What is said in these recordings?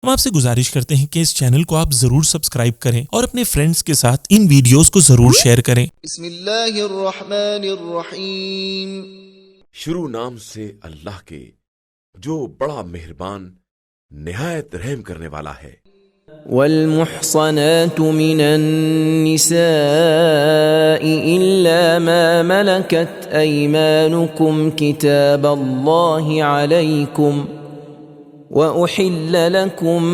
ہم آپ سے گزارش کرتے ہیں کہ اس چینل کو آپ ضرور سبسکرائب کریں اور اپنے فرینڈز کے ساتھ ان ویڈیوز کو ضرور شیئر کریں۔ بسم اللہ الرحمن الرحیم۔ شروع نام سے اللہ کے جو بڑا مہربان نہایت رحم کرنے والا ہے۔ والمحصنات من النساء إلا ما ملكت أيمانكم كتاب الله عليكم وأحل لكم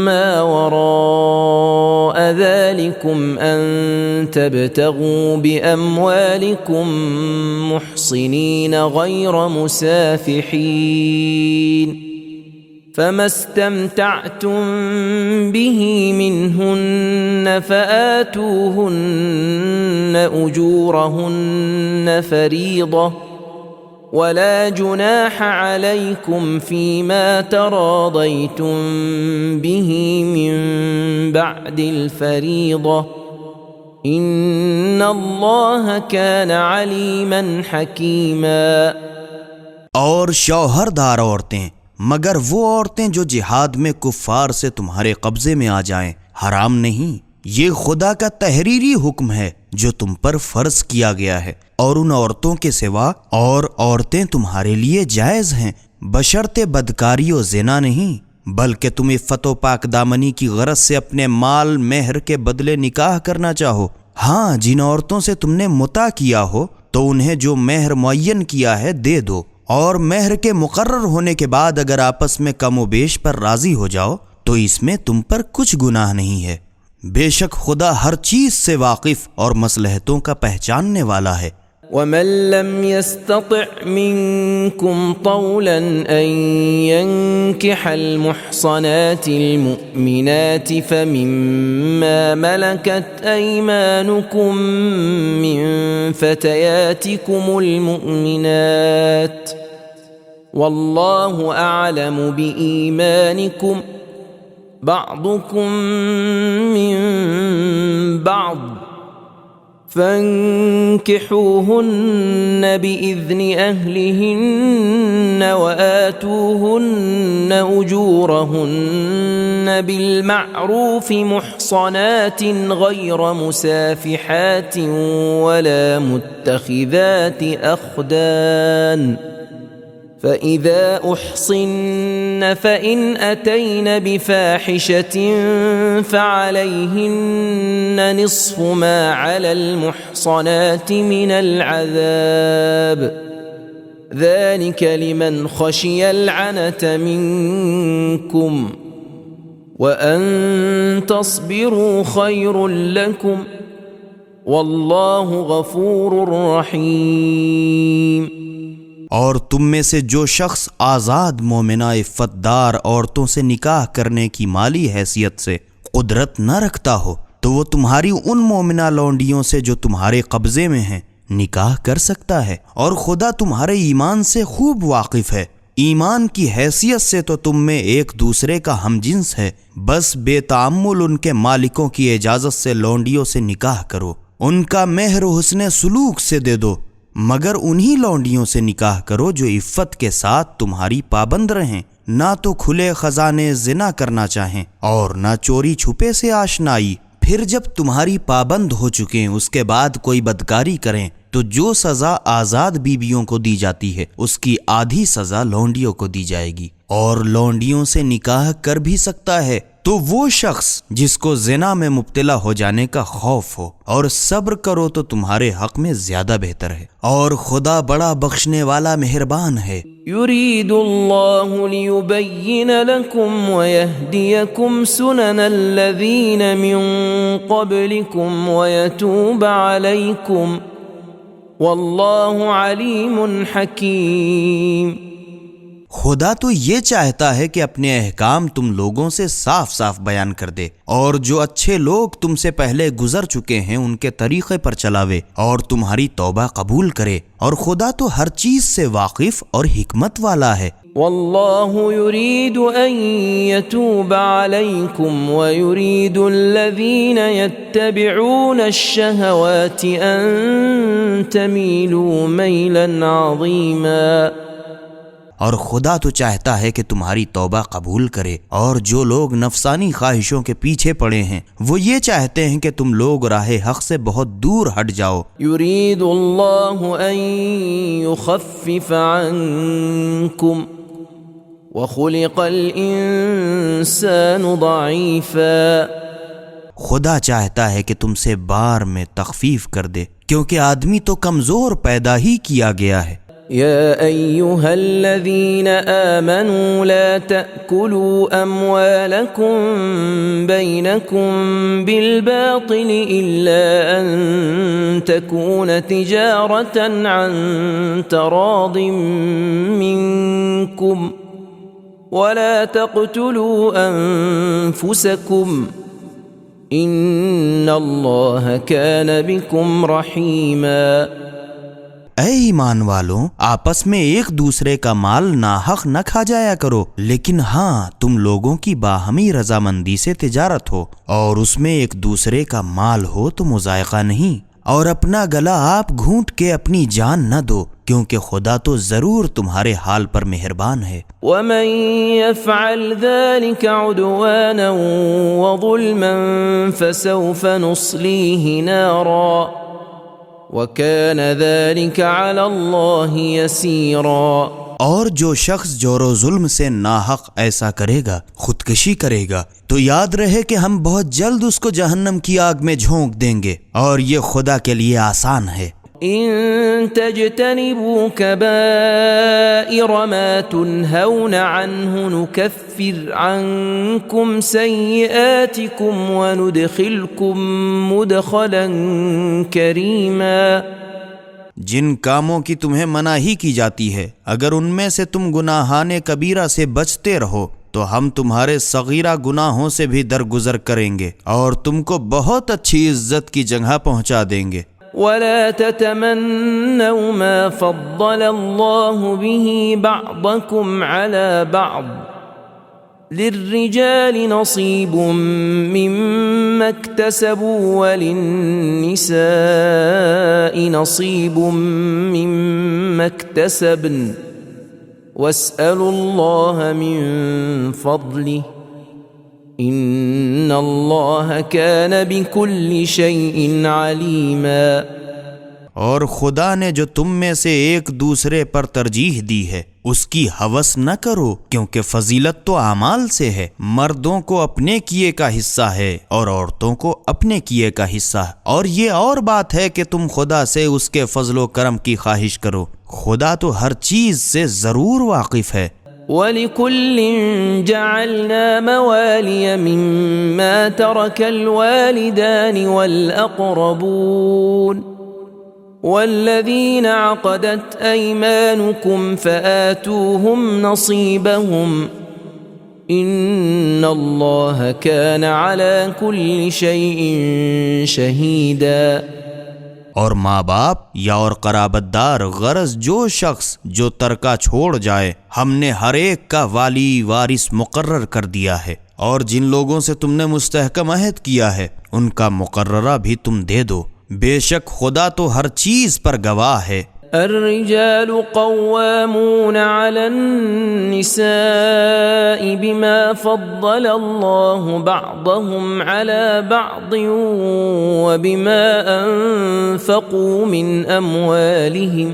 ما وراء ذلكم أن تبتغوا بأموالكم محصنين غير مسافحين فما استمتعتم به منهن فآتوهن أجورهن فريضة ولا جناح عليكم فيما تراضيتم به من بعد الفريضة إن الله كان عليما حكيما۔ اور شوہردار عورتیں مگر وہ عورتیں جو جہاد میں کفار سے تمہارے قبضے میں آ جائیں حرام نہیں، یہ خدا کا تحریری حکم ہے جو تم پر فرض کیا گیا ہے، اور ان عورتوں کے سوا اور عورتیں تمہارے لیے جائز ہیں بشرط بدکاری و زنا نہیں، بلکہ تم عفت و پاک دامنی کی غرض سے اپنے مال مہر کے بدلے نکاح کرنا چاہو۔ ہاں، جن عورتوں سے تم نے متع کیا ہو تو انہیں جو مہر معین کیا ہے دے دو، اور مہر کے مقرر ہونے کے بعد اگر آپس میں کم و بیش پر راضی ہو جاؤ تو اس میں تم پر کچھ گناہ نہیں ہے، بے شک خدا ہر چیز سے واقف اور مصلحتوں کا پہچاننے والا ہے۔ ومن لم يستطع منكم طولا أن ينكح المحصنات المؤمنات فمما ملكت أيمانكم من فتياتكم المؤمنات والله أعلم بإيمانكم بعضكم من بعض فانكحوهن بإذن أهلهن وآتوهن أجورهن بالمعروف محصنات غير مسافحات ولا متخذات أخدان فإذا أحصن فإن أتين بفاحشة فعليهن نصف ما على المحصنات من العذاب ذلك لمن خشي العنة منكم وأن تصبروا خير لكم والله غفور رحيم۔ اور تم میں سے جو شخص آزاد مومنہ عفت دار عورتوں سے نکاح کرنے کی مالی حیثیت سے قدرت نہ رکھتا ہو تو وہ تمہاری ان مومنہ لونڈیوں سے جو تمہارے قبضے میں ہیں نکاح کر سکتا ہے، اور خدا تمہارے ایمان سے خوب واقف ہے۔ ایمان کی حیثیت سے تو تم میں ایک دوسرے کا ہم جنس ہے، بس بے تعمل ان کے مالکوں کی اجازت سے لونڈیوں سے نکاح کرو، ان کا مہر حسن سلوک سے دے دو، مگر انہی لونڈیوں سے نکاح کرو جو عفت کے ساتھ تمہاری پابند رہیں، نہ تو کھلے خزانے زنا کرنا چاہیں اور نہ چوری چھپے سے آشنائی۔ پھر جب تمہاری پابند ہو چکیں اس کے بعد کوئی بدکاری کریں تو جو سزا آزاد بیویوں کو دی جاتی ہے اس کی آدھی سزا لونڈیوں کو دی جائے گی، اور لونڈیوں سے نکاح کر بھی سکتا ہے تو وہ شخص جس کو زنا میں مبتلا ہو جانے کا خوف ہو، اور صبر کرو تو تمہارے حق میں زیادہ بہتر ہے، اور خدا بڑا بخشنے والا مہربان ہے۔ يريد الله ليبين لكم ويهديكم سنن الذين من قبلكم ويتوب عليكم والله عليم حكيم۔ خدا تو یہ چاہتا ہے کہ اپنے احکام تم لوگوں سے صاف صاف بیان کر دے، اور جو اچھے لوگ تم سے پہلے گزر چکے ہیں ان کے طریقے پر چلاوے اور تمہاری توبہ قبول کرے، اور خدا تو ہر چیز سے واقف اور حکمت والا ہے۔ والله يريد أن يتوب عليكم ويريد الذين يتبعون الشهوات أن تميلوا ميلا عظيما۔ اور خدا تو چاہتا ہے کہ تمہاری توبہ قبول کرے، اور جو لوگ نفسانی خواہشوں کے پیچھے پڑے ہیں وہ یہ چاہتے ہیں کہ تم لوگ راہ حق سے بہت دور ہٹ جاؤ۔ يريد الله أن يخفف عنكم وخلق الإنسان ضعيفا۔ خدا چاہتا ہے کہ تم سے بار میں تخفیف کر دے، کیونکہ آدمی تو کمزور پیدا ہی کیا گیا ہے۔ يا أيها الذين آمنوا لا تأكلوا أموالكم بينكم بالباطل إلا أن تكون تجارة عن تراض منكم ولا تقتلوا أنفسكم إن الله كان بكم رحيما۔ اے ایمان والوں، آپس میں ایک دوسرے کا مال ناحق نہ کھا جایا کرو، لیکن ہاں تم لوگوں کی باہمی رضامندی سے تجارت ہو، اور اس میں ایک دوسرے کا مال ہو تو مضائقہ نہیں، اور اپنا گلا آپ گھونٹ کے اپنی جان نہ دو، کیونکہ خدا تو ضرور تمہارے حال پر مہربان ہے۔ ومن يفعل ذلك عدوانا وظلما فسوف نصليه نارا وَكَانَ ذَلِكَ عَلَى اللَّهِ يَسِيرًا۔ اور جو شخص جور و ظلم سے ناحق ایسا کرے گا، خودکشی کرے گا، تو یاد رہے کہ ہم بہت جلد اس کو جہنم کی آگ میں جھونک دیں گے، اور یہ خدا کے لیے آسان ہے۔ إن تجتنبوا كبائر ما تنهون عنه نكفر عنكم سيئاتكم وندخلكم مدخلا كريما۔ جن کاموں کی تمہیں مناہی کی جاتی ہے، اگر ان میں سے تم گناہان کبیرہ سے بچتے رہو تو ہم تمہارے صغیرہ گناہوں سے بھی درگزر کریں گے، اور تم کو بہت اچھی عزت کی جگہ پہنچا دیں گے۔ ولا تتمنوا ما فضل الله به بعضكم على بعض للرجال نصيب مما اكتسبوا وللنساء نصيب مما اكتسبن واسألوا الله من فضله ان اللہ کان بکل شیء علیما۔ اور خدا نے جو تم میں سے ایک دوسرے پر ترجیح دی ہے اس کی ہوس نہ کرو، کیونکہ فضیلت تو اعمال سے ہے۔ مردوں کو اپنے کیے کا حصہ ہے اور عورتوں کو اپنے کیے کا حصہ، اور یہ اور بات ہے کہ تم خدا سے اس کے فضل و کرم کی خواہش کرو، خدا تو ہر چیز سے ضرور واقف ہے۔ وَلِكُلٍّ جَعَلْنَا مَوَالِيَ مِمَّا تَرَكَ الْوَالِدَانِ وَالْأَقْرَبُونَ وَالَّذِينَ عَقَدَتْ أَيْمَانُكُمْ فَآتُوهُمْ نَصِيبَهُمْ إِنَّ اللَّهَ كَانَ عَلَى كُلِّ شَيْءٍ شَهِيدًا۔ اور ماں باپ یا اور قرابت دار، غرض جو شخص جو ترکہ چھوڑ جائے، ہم نے ہر ایک کا والی وارث مقرر کر دیا ہے، اور جن لوگوں سے تم نے مستحکم عہد کیا ہے ان کا مقررہ بھی تم دے دو، بے شک خدا تو ہر چیز پر گواہ ہے۔ الرجال قوامون على النساء بما فضل الله بعضهم على بعض وبما أنفقوا من أموالهم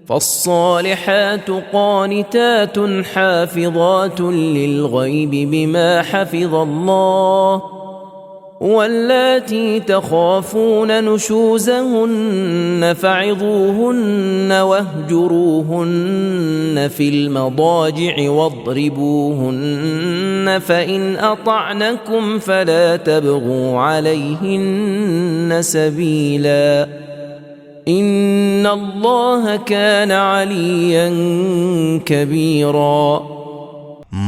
فالصالحات قانتات حافظات للغيب بما حفظ الله واللاتي تخافون نشوزهن فعظوهن واهجروهن في المضاجع واضربوهن فإن أطعنكم فلا تبغوا عليهن سبيلا إن الله كان عليا كبيرا۔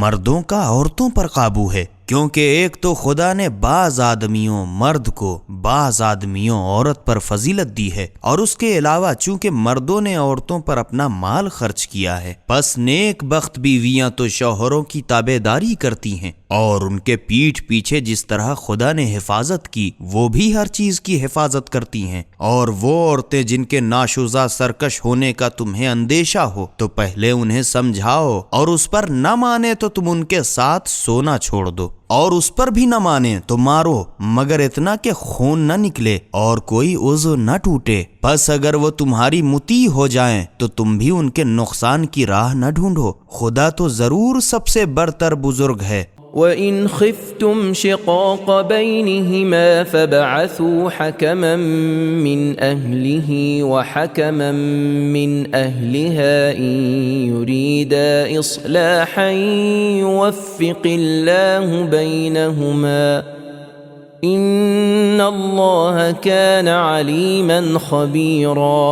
مردوں کا عورتوں پر قابو ہے، کیونکہ ایک تو خدا نے بعض آدمیوں مرد کو، بعض آدمیوں عورت پر فضیلت دی ہے، اور اس کے علاوہ چونکہ مردوں نے عورتوں پر اپنا مال خرچ کیا ہے، پس نیک بخت بیویاں تو شوہروں کی تابع داری کرتی ہیں، اور ان کے پیٹھ پیچھے جس طرح خدا نے حفاظت کی وہ بھی ہر چیز کی حفاظت کرتی ہیں، اور وہ عورتیں جن کے ناشوزا سرکش ہونے کا تمہیں اندیشہ ہو تو پہلے انہیں سمجھاؤ، اور اس پر نہ مانے تو تم ان کے ساتھ سونا چھوڑ دو، اور اس پر بھی نہ مانے تو مارو، مگر اتنا کہ خون نہ نکلے اور کوئی عضو نہ ٹوٹے۔ پس اگر وہ تمہاری مطیع ہو جائیں تو تم بھی ان کے نقصان کی راہ نہ ڈھونڈو، خدا تو ضرور سب سے برتر بزرگ ہے۔ وَإِنْ خِفْتُمْ شِقَاقَ بَيْنِهِمَا فَابْعَثُوا حَكَمًا مِّنْ أَهْلِهِ وَحَكَمًا مِّنْ أَهْلِهَا إِنْ يُرِيدَا إِصْلَاحًا يُوَفِّقِ اللَّهُ بَيْنَهُمَا إِنَّ اللَّهَ كَانَ عَلِيمًا خَبِيرًا۔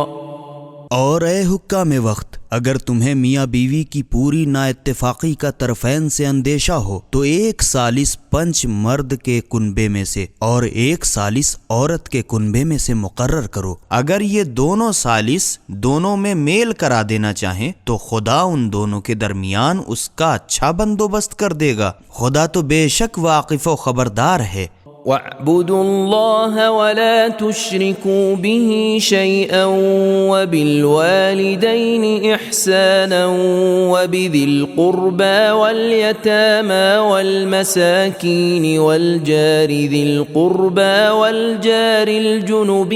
اور اے حکام وقت، اگر تمہیں میاں بیوی کی پوری نا اتفاقی کا طرفین سے اندیشہ ہو تو ایک ثالث پنچ مرد کے کنبے میں سے اور ایک ثالث عورت کے کنبے میں سے مقرر کرو۔ اگر یہ دونوں ثالث دونوں میں میل کرا دینا چاہیں تو خدا ان دونوں کے درمیان اس کا اچھا بندوبست کر دے گا، خدا تو بے شک واقف و خبردار ہے۔ وَاعْبُدُوا اللَّهَ وَلَا تُشْرِكُوا بِهِ شَيْئًا وَبِالْوَالِدَيْنِ إِحْسَانًا وَبِذِي الْقُرْبَى وَالْيَتَامَى وَالْمَسَاكِينِ وَالْجَارِ ذِي الْقُرْبَى وَالْجَارِ الْجُنُبِ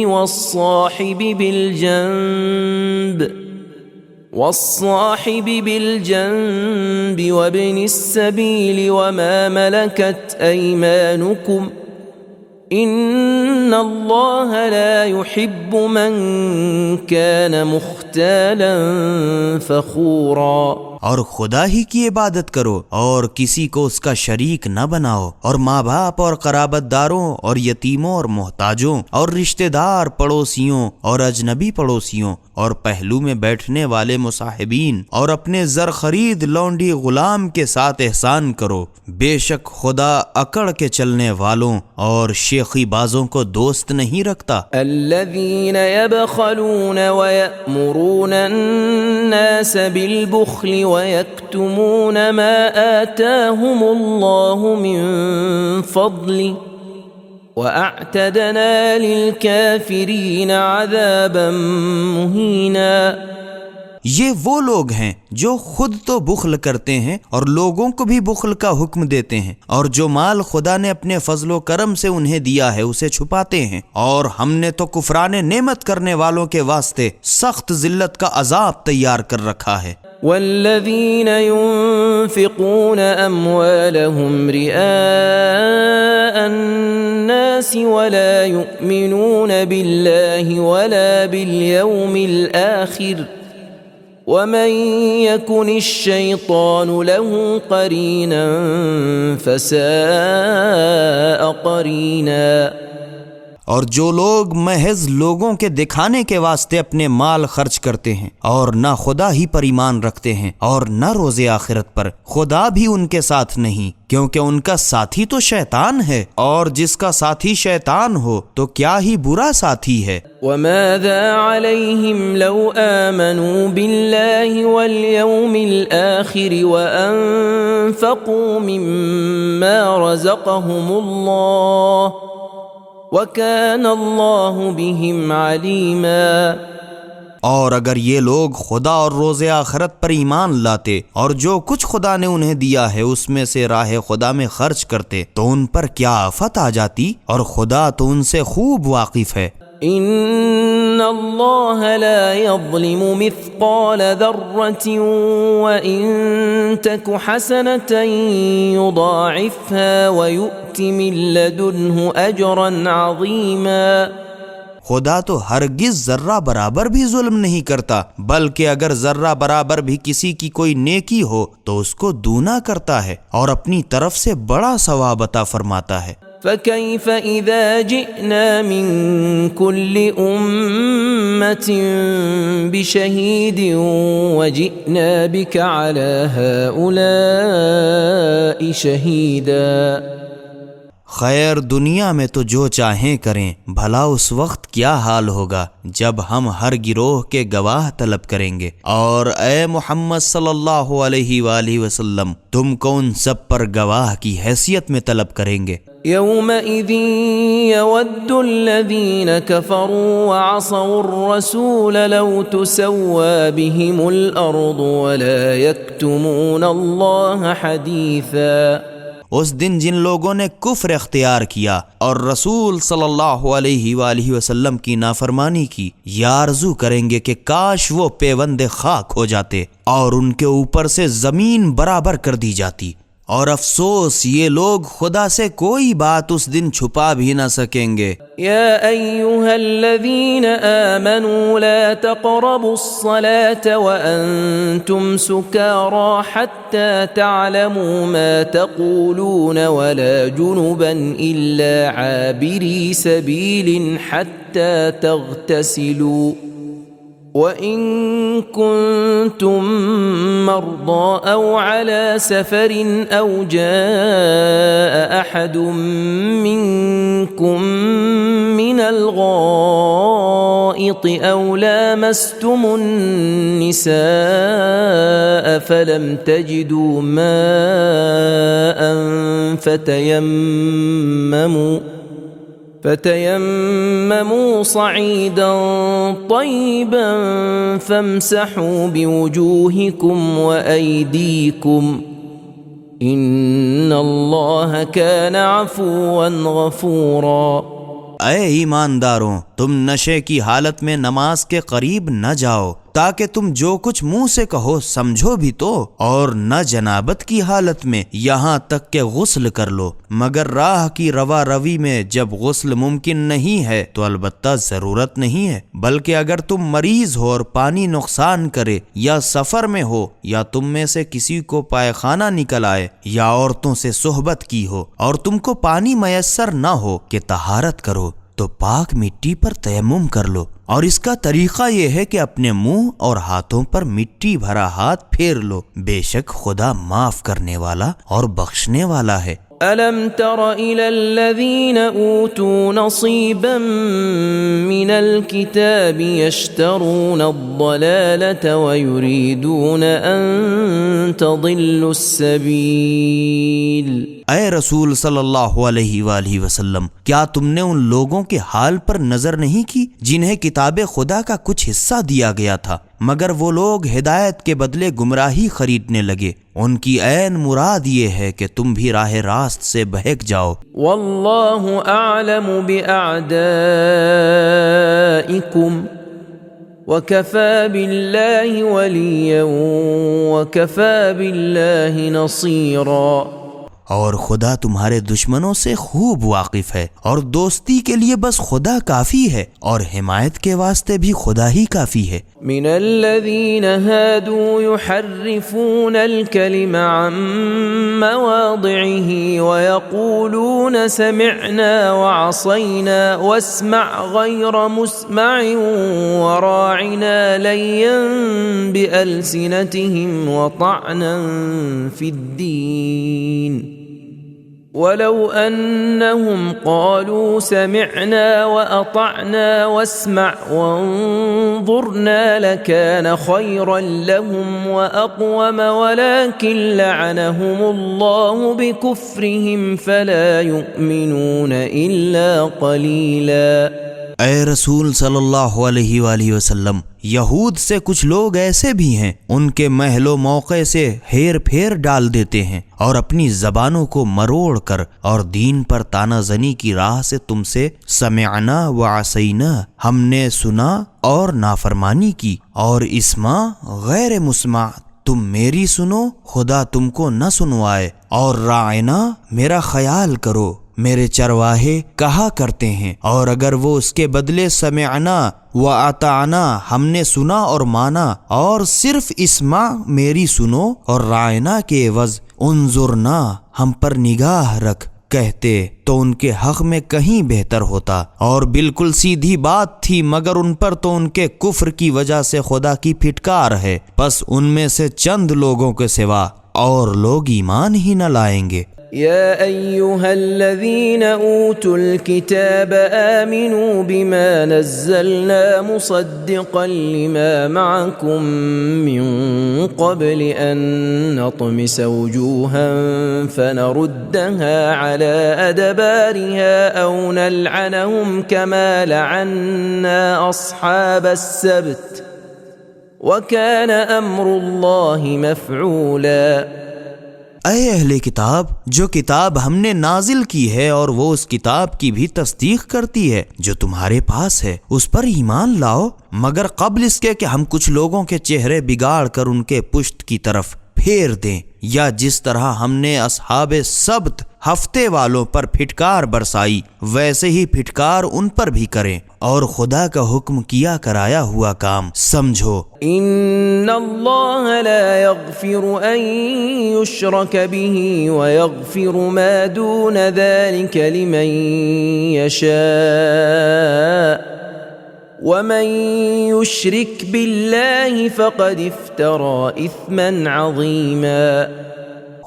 والصاحب بالجنب وابن السبيل وما ملكت أيمانكم إن الله لا يحب من كان مختالا فخورا۔ اور خدا ہی کی عبادت کرو اور کسی کو اس کا شریک نہ بناؤ، اور ماں باپ اور قرابت داروں اور یتیموں اور محتاجوں اور رشتہ دار پڑوسیوں اور اجنبی پڑوسیوں اور پہلو میں بیٹھنے والے مصاحبین اور اپنے زر خرید لونڈی غلام کے ساتھ احسان کرو، بے شک خدا اکڑ کے چلنے والوں اور شیخی بازوں کو دوست نہیں رکھتا۔ الذين يبخلون ويأمرون الناس بالبخل ويكتمون ما آتاهم الله من فضله وأعتدنا للكافرين عذابا مهينا۔ یہ وہ لوگ ہیں جو خود تو بخل کرتے ہیں اور لوگوں کو بھی بخل کا حکم دیتے ہیں، اور جو مال خدا نے اپنے فضل و کرم سے انہیں دیا ہے اسے چھپاتے ہیں، اور ہم نے تو کفران نعمت کرنے والوں کے واسطے سخت ذلت کا عذاب تیار کر رکھا ہے۔ والذين ينفقون أموالهم رئاء الناس ولا يؤمنون بالله ولا باليوم الآخر ومن يكن الشيطان له قرينا فساء قرينا۔ اور جو لوگ محض لوگوں کے دکھانے کے واسطے اپنے مال خرچ کرتے ہیں اور نہ خدا ہی پر ایمان رکھتے ہیں اور نہ روز آخرت پر، خدا بھی ان کے ساتھ نہیں، کیونکہ ان کا ساتھی تو شیطان ہے، اور جس کا ساتھی شیطان ہو تو کیا ہی برا ساتھی ہے۔ وَمَاذَا عَلَيْهِمْ لَوْ آمَنُوا بِاللَّهِ وَالْيَوْمِ الْآخِرِ وَأَنفَقُوا مِمَّا رَزَقَهُمُ اللَّهُ وَكَانَ اللَّهُ بِهِمْ عَلِيمًا۔ اور اگر یہ لوگ خدا اور روز آخرت پر ایمان لاتے اور جو کچھ خدا نے انہیں دیا ہے اس میں سے راہ خدا میں خرچ کرتے تو ان پر کیا آفت آ جاتی، اور خدا تو ان سے خوب واقف ہے۔ ان اللہ لا یظلم مثقال ذرة وإن تک حسنة یضاعفها ویؤت من لدنه اجرا عظیما۔ خدا تو ہرگز ذرہ برابر بھی ظلم نہیں کرتا، بلکہ اگر ذرہ برابر بھی کسی کی کوئی نیکی ہو تو اس کو دونا کرتا ہے اور اپنی طرف سے بڑا ثواب عطا فرماتا ہے۔ فَكَيْفَ إِذَا جِئْنَا مِن كُلِّ أُمَّةٍ بِشَهِيدٍ وَجِئْنَا بِكَ عَلَى هَؤُلَاءِ شَهِيدًا۔ خیر دنیا میں تو جو چاہیں کریں، بھلا اس وقت کیا حال ہوگا جب ہم ہر گروہ کے گواہ طلب کریں گے۔ اور اے محمد صلی اللہ علیہ وآلہ وسلم، تم کو ان سب پر گواہ کی حیثیت میں طلب کریں گے۔ يومئذ يود الذين كفروا وعصوا الرسول لو تسوى بهم الأرض ولا يكتمون الله حديثا۔ اس دن جن لوگوں نے کفر اختیار کیا اور رسول صلی اللہ علیہ وآلہ وسلم کی نافرمانی کی، یہ آرزو کریں گے کہ کاش وہ پیوند خاک ہو جاتے اور ان کے اوپر سے زمین برابر کر دی جاتی۔ اور افسوس یہ لوگ خدا سے کوئی بات اس دن چھپا بھی نہ سکیں گے۔ يا أيها الذين آمنوا لا تقربوا الصلاة وأنتم سكارى حتى تعلموا ما تقولون ولا جنبا إلا عابري سبيل حتى تغتسلوا وَإِن كُنتُم مَّرْضَىٰ أَوْ عَلَىٰ سَفَرٍ أَوْ جَاءَ أَحَدٌ مِّنكُم مِّنَ الْغَائِطِ أَوْ لَامَسْتُمُ النِّسَاءَ فَلَمْ تَجِدُوا مَاءً فتيمموا صعيدا طيبا فامسحوا بوجوهكم وأيديكم إن الله كان عفوا غفورا۔ اے ایمانداروں، تم نشے کی حالت میں نماز کے قریب نہ جاؤ تاکہ تم جو کچھ منہ سے کہو سمجھو بھی تو، اور نہ جنابت کی حالت میں یہاں تک کہ غسل کر لو، مگر راہ کی روا روی میں جب غسل ممکن نہیں ہے تو البتہ ضرورت نہیں ہے، بلکہ اگر تم مریض ہو اور پانی نقصان کرے یا سفر میں ہو یا تم میں سے کسی کو پائخانہ نکل آئے یا عورتوں سے صحبت کی ہو اور تم کو پانی میسر نہ ہو کہ طہارت کرو تو پاک مٹی پر تیمم کر لو، اور اس کا طریقہ یہ ہے کہ اپنے منہ اور ہاتھوں پر مٹی بھرا ہاتھ پھیر لو، بے شک خدا معاف کرنے والا اور بخشنے والا ہے۔ أَلَمْ تَرَ إِلَى الَّذِينَ أُوتُوا نَصِيبًا مِّنَ الْكِتَابِ يَشْتَرُونَ الضَّلَالَةَ وَيُرِيدُونَ أَن تَضِلُّوا السَّبِيلَ۔ اے رسول صلی اللہ علیہ وآلہ وسلم، کیا تم نے ان لوگوں کے حال پر نظر نہیں کی جنہیں کتاب خدا کا کچھ حصہ دیا گیا تھا، مگر وہ لوگ ہدایت کے بدلے گمراہی خریدنے لگے؟ ان کی عین مراد یہ ہے کہ تم بھی راہ راست سے بہک جاؤ۔ واللہ اعلم بأعدائکم وکفى باللہ ولیا وکفى باللہ نصیرا۔ اور خدا تمہارے دشمنوں سے خوب واقف ہے، اور دوستی کے لیے بس خدا کافی ہے، اور حمایت کے واسطے بھی خدا ہی کافی ہے۔ من الذين هادوا يحرفون الكلم عن مواضعه ويقولون سمعنا وعصينا واسمع غير مسمع وراعنا ليا بألسنتهم وطعنا في الدين ولو أنهم قالوا سمعنا وأطعنا واسمع وانظرنا لكان خيرا لهم وأقوم ولكن لعنهم الله بكفرهم فلا يؤمنون إلا قليلا۔ اے رسول صلی اللہ علیہ وآلہ وسلم، یہود سے کچھ لوگ ایسے بھی ہیں ان کے محل و موقع سے ہیر پھیر ڈال دیتے ہیں اور اپنی زبانوں کو مروڑ کر اور دین پر تانا زنی کی راہ سے تم سے سمعنا وعصینا، ہم نے سنا اور نافرمانی کی، اور اسمع غیر مسمع، تم میری سنو خدا تم کو نہ سنوائے، اور راعنا میرا خیال کرو میرے چرواہے کہا کرتے ہیں، اور اگر وہ اس کے بدلے سمعنا و اطعنا ہم نے سنا اور مانا، اور صرف اسمع میری سنو اور رائنا کے عوض انظرنا ہم پر نگاہ رکھ کہتے تو ان کے حق میں کہیں بہتر ہوتا، اور بالکل سیدھی بات تھی، مگر ان پر تو ان کے کفر کی وجہ سے خدا کی پھٹکار ہے، پس ان میں سے چند لوگوں کے سوا اور لوگ ایمان ہی نہ لائیں گے۔ يا أيها الذين أوتوا الكتاب آمنوا بما نزلنا مصدقا لما معكم من قبل أن نطمس وجوها فنردها على أدبارها أو نلعنهم كما لعنا أصحاب السبت وكان أمر الله مفعولا۔ اے اہل کتاب، جو کتاب ہم نے نازل کی ہے اور وہ اس کتاب کی بھی تصدیق کرتی ہے جو تمہارے پاس ہے، اس پر ایمان لاؤ، مگر قبل اس کے کہ ہم کچھ لوگوں کے چہرے بگاڑ کر ان کے پشت کی طرف پھیر دیں، یا جس طرح ہم نے اصحاب سبت ہفتے والوں پر پھٹکار برسائی ویسے ہی پھٹکار ان پر بھی کریں، اور خدا کا حکم کیا کرایا ہوا کام سمجھو۔ ان اللہ لا یغفر ان یشرک به ویغفر ما دون ذلك لمن یشاء ومن یشرک باللہ فقد افترى اثما عظیما۔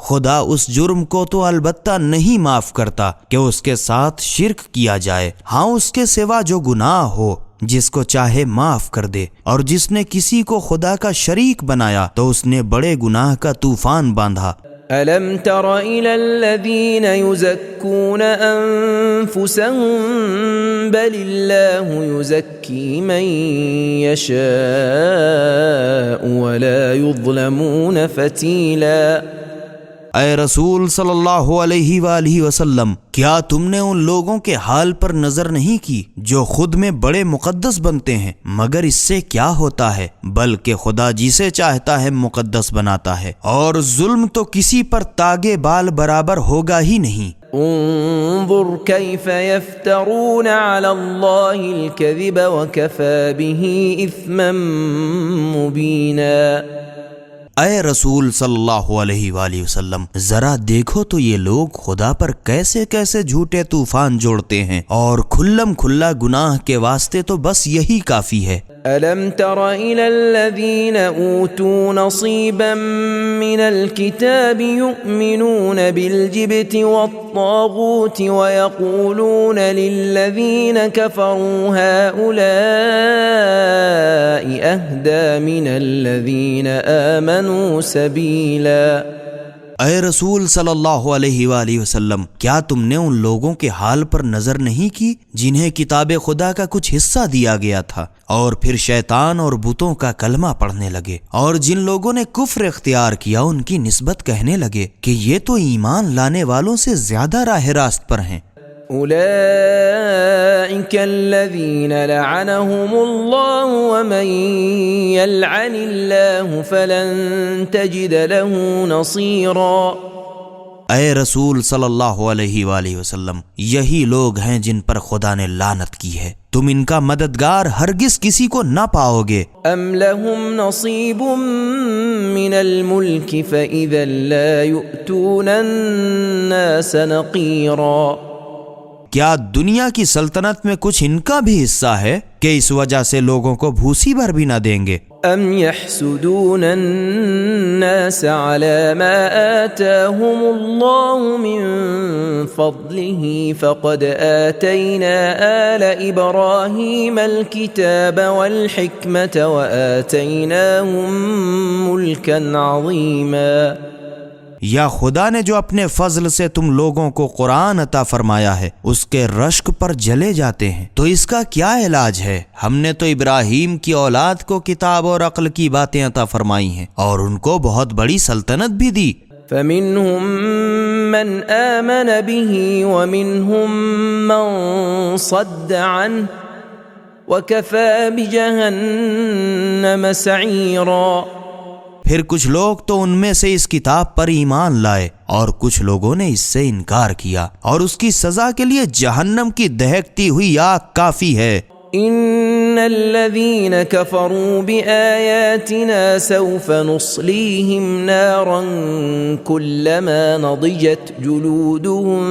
خدا اس جرم کو تو البتہ نہیں معاف کرتا کہ اس کے ساتھ شرک کیا جائے، ہاں اس کے سوا جو گناہ ہو جس کو چاہے معاف کر دے، اور جس نے کسی کو خدا کا شریک بنایا تو اس نے بڑے گناہ کا طوفان باندھا۔ ألم تر إلى الذين يزكون أنفسهم بل الله يزكي من يشاء ولا يظلمون فتيلا۔ اے رسول صلی اللہ علیہ وآلہ وسلم، کیا تم نے ان لوگوں کے حال پر نظر نہیں کی جو خود میں بڑے مقدس بنتے ہیں، مگر اس سے کیا ہوتا ہے، بلکہ خدا جسے چاہتا ہے مقدس بناتا ہے، اور ظلم تو کسی پر تاگے بال برابر ہوگا ہی نہیں۔ انظر كيف يفترون على الله الكذب وكفى به إثما مبينا۔ اے رسول صلی اللہ علیہ وآلہ وسلم، ذرا دیکھو تو یہ لوگ خدا پر کیسے کیسے جھوٹے طوفان جوڑتے ہیں، اور کھلم کھلا گناہ کے واسطے تو بس یہی کافی ہے۔ ألم تر إلى الذين أوتوا نصيبا من الكتاب يؤمنون بالجبت والطاغوت ويقولون للذين كفروا هؤلاء أهدى من الذين آمنوا سبيلا۔ اے رسول صلی اللہ علیہ وآلہ وسلم، کیا تم نے ان لوگوں کے حال پر نظر نہیں کی جنہیں کتاب خدا کا کچھ حصہ دیا گیا تھا اور پھر شیطان اور بتوں کا کلمہ پڑھنے لگے، اور جن لوگوں نے کفر اختیار کیا ان کی نسبت کہنے لگے کہ یہ تو ایمان لانے والوں سے زیادہ راہ راست پر ہیں۔ أولئك الذين لعنهم الله ومن يلعن الله فلن تجد له نصيرا۔ اے رسول صلی اللہ علیہ وآلہ وسلم، یہی لوگ ہیں جن پر خدا نے لعنت کی ہے، تم ان کا مددگار ہرگز کسی کو نہ پاؤ گے۔ ام لهم نصیب من الملک فإذا لا يؤتون الناس نقیرا۔ کیا دنیا کی سلطنت میں کچھ ان کا بھی حصہ ہے کہ اس وجہ سے لوگوں کو بھوسی بھر بھی نہ دیں گے؟ ام يحسدون الناس على ما آتاهم الله من فضله فقد آتينا آل إبراهيم الكتاب والحكمة وآتيناهم ملكا عظيما۔ یا خدا نے جو اپنے فضل سے تم لوگوں کو قرآن عطا فرمایا ہے اس کے رشک پر جلے جاتے ہیں، تو اس کا کیا علاج ہے؟ ہم نے تو ابراہیم کی اولاد کو کتاب اور عقل کی باتیں عطا فرمائی ہیں اور ان کو بہت بڑی سلطنت بھی دی۔ فَمِنْهُمْ مَنْ آمَنَ بِهِ وَمِنْهُمْ مَنْ صَدَّ عَنْهُ وَكَفَى بِجَهَنَّمَ سَعِيرًا۔ پھر کچھ لوگ تو ان میں سے اس کتاب پر ایمان لائے اور کچھ لوگوں نے اس سے انکار کیا، اور اس کی سزا کے لیے جہنم کی دہکتی ہوئی آگ کافی ہے۔ ان الذين كفروا بآياتنا سوف نصليهم نارا كلما نضجت جلودهم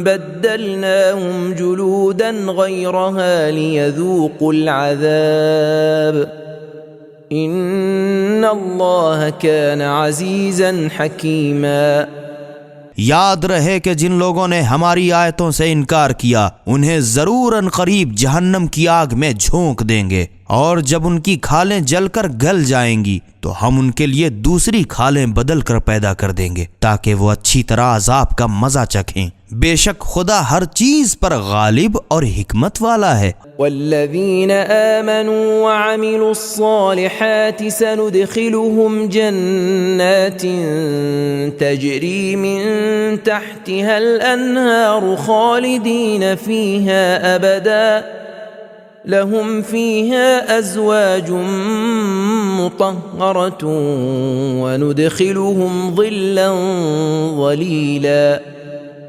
بدلناهم جلودا غيرها ليذوقوا العذاب ان اللہ کان عزیزا حکیما۔ یاد رہے کہ جن لوگوں نے ہماری آیتوں سے انکار کیا انہیں ضرور ان قریب جہنم کی آگ میں جھونک دیں گے، اور جب ان کی کھالیں جل کر گل جائیں گی تو ہم ان کے لیے دوسری کھالیں بدل کر پیدا کر دیں گے تاکہ وہ اچھی طرح عذاب کا مزہ چکھیں۔ بے شک خدا ہر چیز پر غالب اور حکمت والا ہے۔ والذین آمنوا وعملوا الصالحات سندخلهم جنات تجری من تحتها الانہار خالدین فیها ابدا لهم فيها أزواج مطهرة وندخلهم ظلا ظليلا۔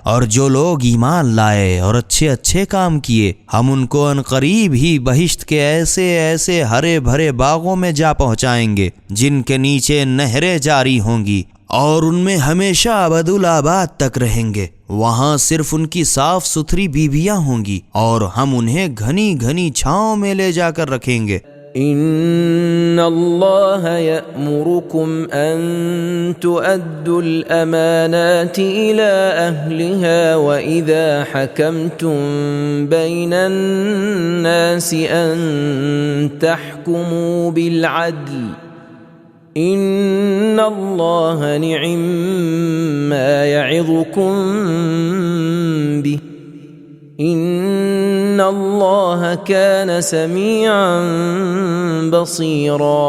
اور جو لوگ ایمان لائے اور اچھے اچھے کام کیے ہم ان کو ان قریب ہی بہشت کے ایسے ایسے ہرے بھرے باغوں میں جا پہنچائیں گے جن کے نیچے نہریں جاری ہوں گی، اور ان میں ہمیشہ ابدالآباد تک رہیں گے۔ وہاں صرف ان کی صاف ستھری بیویاں ہوں گی، اور ہم انہیں گھنی گھنی چھاؤں میں لے جا کر رکھیں گے۔ ان اللہ یأمرکم ان تؤدوا الامانات الى اہلها واذا حکمتم بین الناس ان تحکموا بالعدل ان اللہ نعم ما یعظکم به ان اللہ کان سمیعا بصیرا۔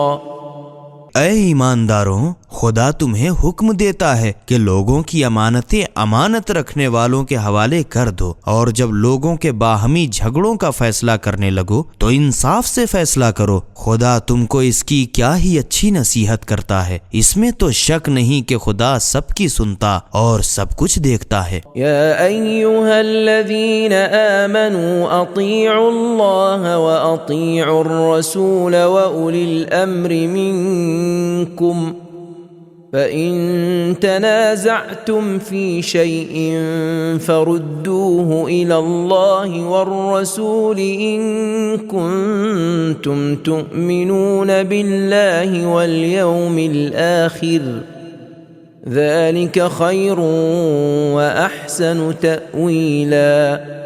اے ایمانداروں، خدا تمہیں حکم دیتا ہے کہ لوگوں کی امانتیں امانت رکھنے والوں کے حوالے کر دو، اور جب لوگوں کے باہمی جھگڑوں کا فیصلہ کرنے لگو تو انصاف سے فیصلہ کرو۔ خدا تم کو اس کی کیا ہی اچھی نصیحت کرتا ہے، اس میں تو شک نہیں کہ خدا سب کی سنتا اور سب کچھ دیکھتا ہے۔ یا ایھا الذین آمنوا اطیعوا اللہ واطیعوا الرسول واولی الامر منکم فَإِن تَنَازَعْتُمْ فِي شَيْءٍ فَرُدُّوهُ إِلَى اللَّهِ وَالرَّسُولِ إِن كُنتُمْ تُؤْمِنُونَ بِاللَّهِ وَالْيَوْمِ الْآخِرِ ذَلِكَ خَيْرٌ وَأَحْسَنُ تَأْوِيلًا۔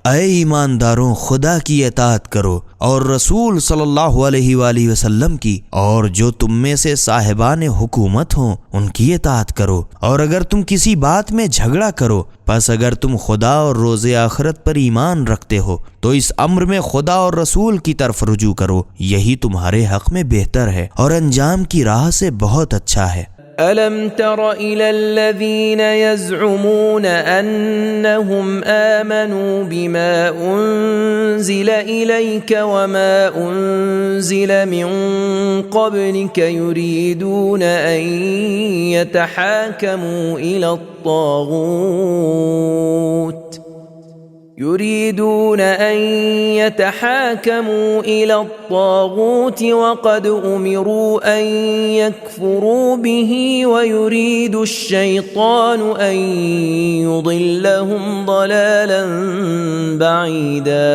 اے ایمانداروں، خدا کی اطاعت کرو اور رسول صلی اللہ علیہ وآلہ وسلم کی، اور جو تم میں سے صاحبان حکومت ہوں ان کی اطاعت کرو، اور اگر تم کسی بات میں جھگڑا کرو پس اگر تم خدا اور روز آخرت پر ایمان رکھتے ہو تو اس امر میں خدا اور رسول کی طرف رجوع کرو، یہی تمہارے حق میں بہتر ہے اور انجام کی راہ سے بہت اچھا ہے۔ أَلَمْ تَرَ إِلَى الَّذِينَ يَزْعُمُونَ أَنَّهُمْ آمَنُوا بِمَا أُنزِلَ إِلَيْكَ وَمَا أُنزِلَ مِن قَبْلِكَ يُرِيدُونَ أَن يَتَحَاكَمُوا إِلَى الطَّاغُوتِ وَقَدْ أُمِرُوا أَن يَكْفُرُوا بِهِ وَيُرِيدُ الشَّيْطَانُ أَن يُضِلَّهُمْ ضَلَالًا بَعِيدًا۔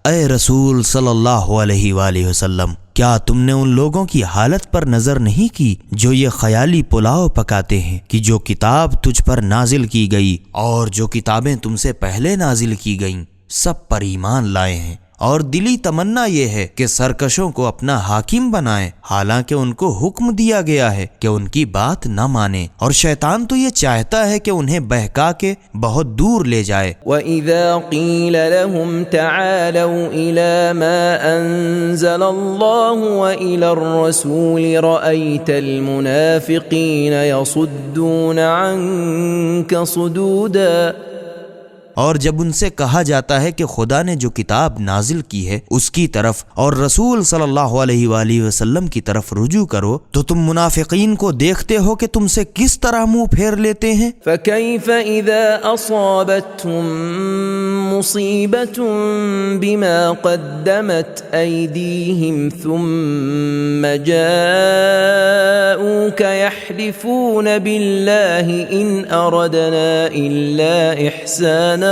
اے رسول صلی اللہ علیہ وآلہ وسلم، کیا تم نے ان لوگوں کی حالت پر نظر نہیں کی جو یہ خیالی پلاؤ پکاتے ہیں کہ جو کتاب تجھ پر نازل کی گئی اور جو کتابیں تم سے پہلے نازل کی گئیں سب پر ایمان لائے ہیں، اور دلی تمنا یہ ہے کہ سرکشوں کو اپنا حاکم بنائیں، حالانکہ ان کو حکم دیا گیا ہے کہ ان کی بات نہ مانیں، اور شیطان تو یہ چاہتا ہے کہ انہیں بہکا کے بہت دور لے جائے۔ وَإِذَا قِيلَ لَهُمْ تَعَالَوْا إِلَى مَا أَنزَلَ اللَّهُ وَإِلَى الرَّسُولِ رَأَيْتَ الْمُنَافِقِينَ يَصُدُّونَ عَنكَ صُدُودًا۔ اور جب ان سے کہا جاتا ہے کہ خدا نے جو کتاب نازل کی ہے اس کی طرف اور رسول صلی اللہ علیہ وآلہ وسلم کی طرف رجوع کرو تو تم منافقین کو دیکھتے ہو کہ تم سے کس طرح منہ پھیر لیتے ہیں۔ فَكَيْفَ إِذَا أَصَابَتْهُم مُّصِيبَةٌ بِمَا قَدَّمَتْ أَيْدِيهِمْ ثُمَّ جَاءُوكَ يَحْلِفُونَ بِاللَّهِ إِنْ أَرَدْنَا إِلَّا إِحْسَانًا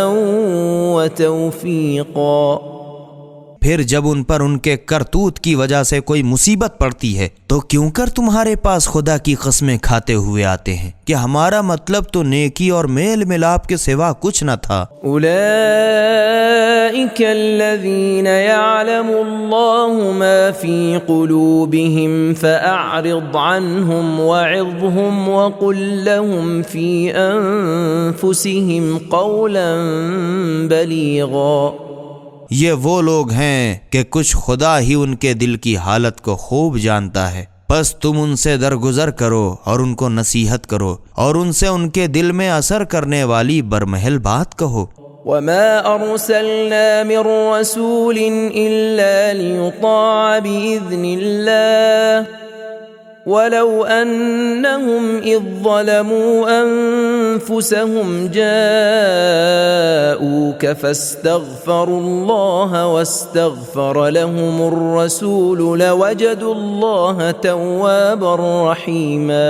وتوفیقا۔ پھر جب ان پر ان کے کرتوت کی وجہ سے کوئی مصیبت پڑتی ہے تو کیوں کر تمہارے پاس خدا کی قسمیں کھاتے ہوئے آتے ہیں کہ ہمارا مطلب تو نیکی اور میل ملاپ کے سوا کچھ نہ تھا۔ اولئک الذین یعلم اللہ ما فی قلوبہم فاعرض عنہم وعظہم وقل لہم فی انفسہم قولا بلیغا۔ یہ وہ لوگ ہیں کہ کچھ خدا ہی ان کے دل کی حالت کو خوب جانتا ہے، بس تم ان سے درگزر کرو اور ان کو نصیحت کرو اور ان سے ان کے دل میں اثر کرنے والی برمحل بات کہو۔ وما ارسلنا من رسول الا ليطاع باذن الله ولو انهم اذ ظلموا انفسهم جاءوك فاستغفروا الله واستغفر لهم الرسول لوجدوا الله توابا رحيما۔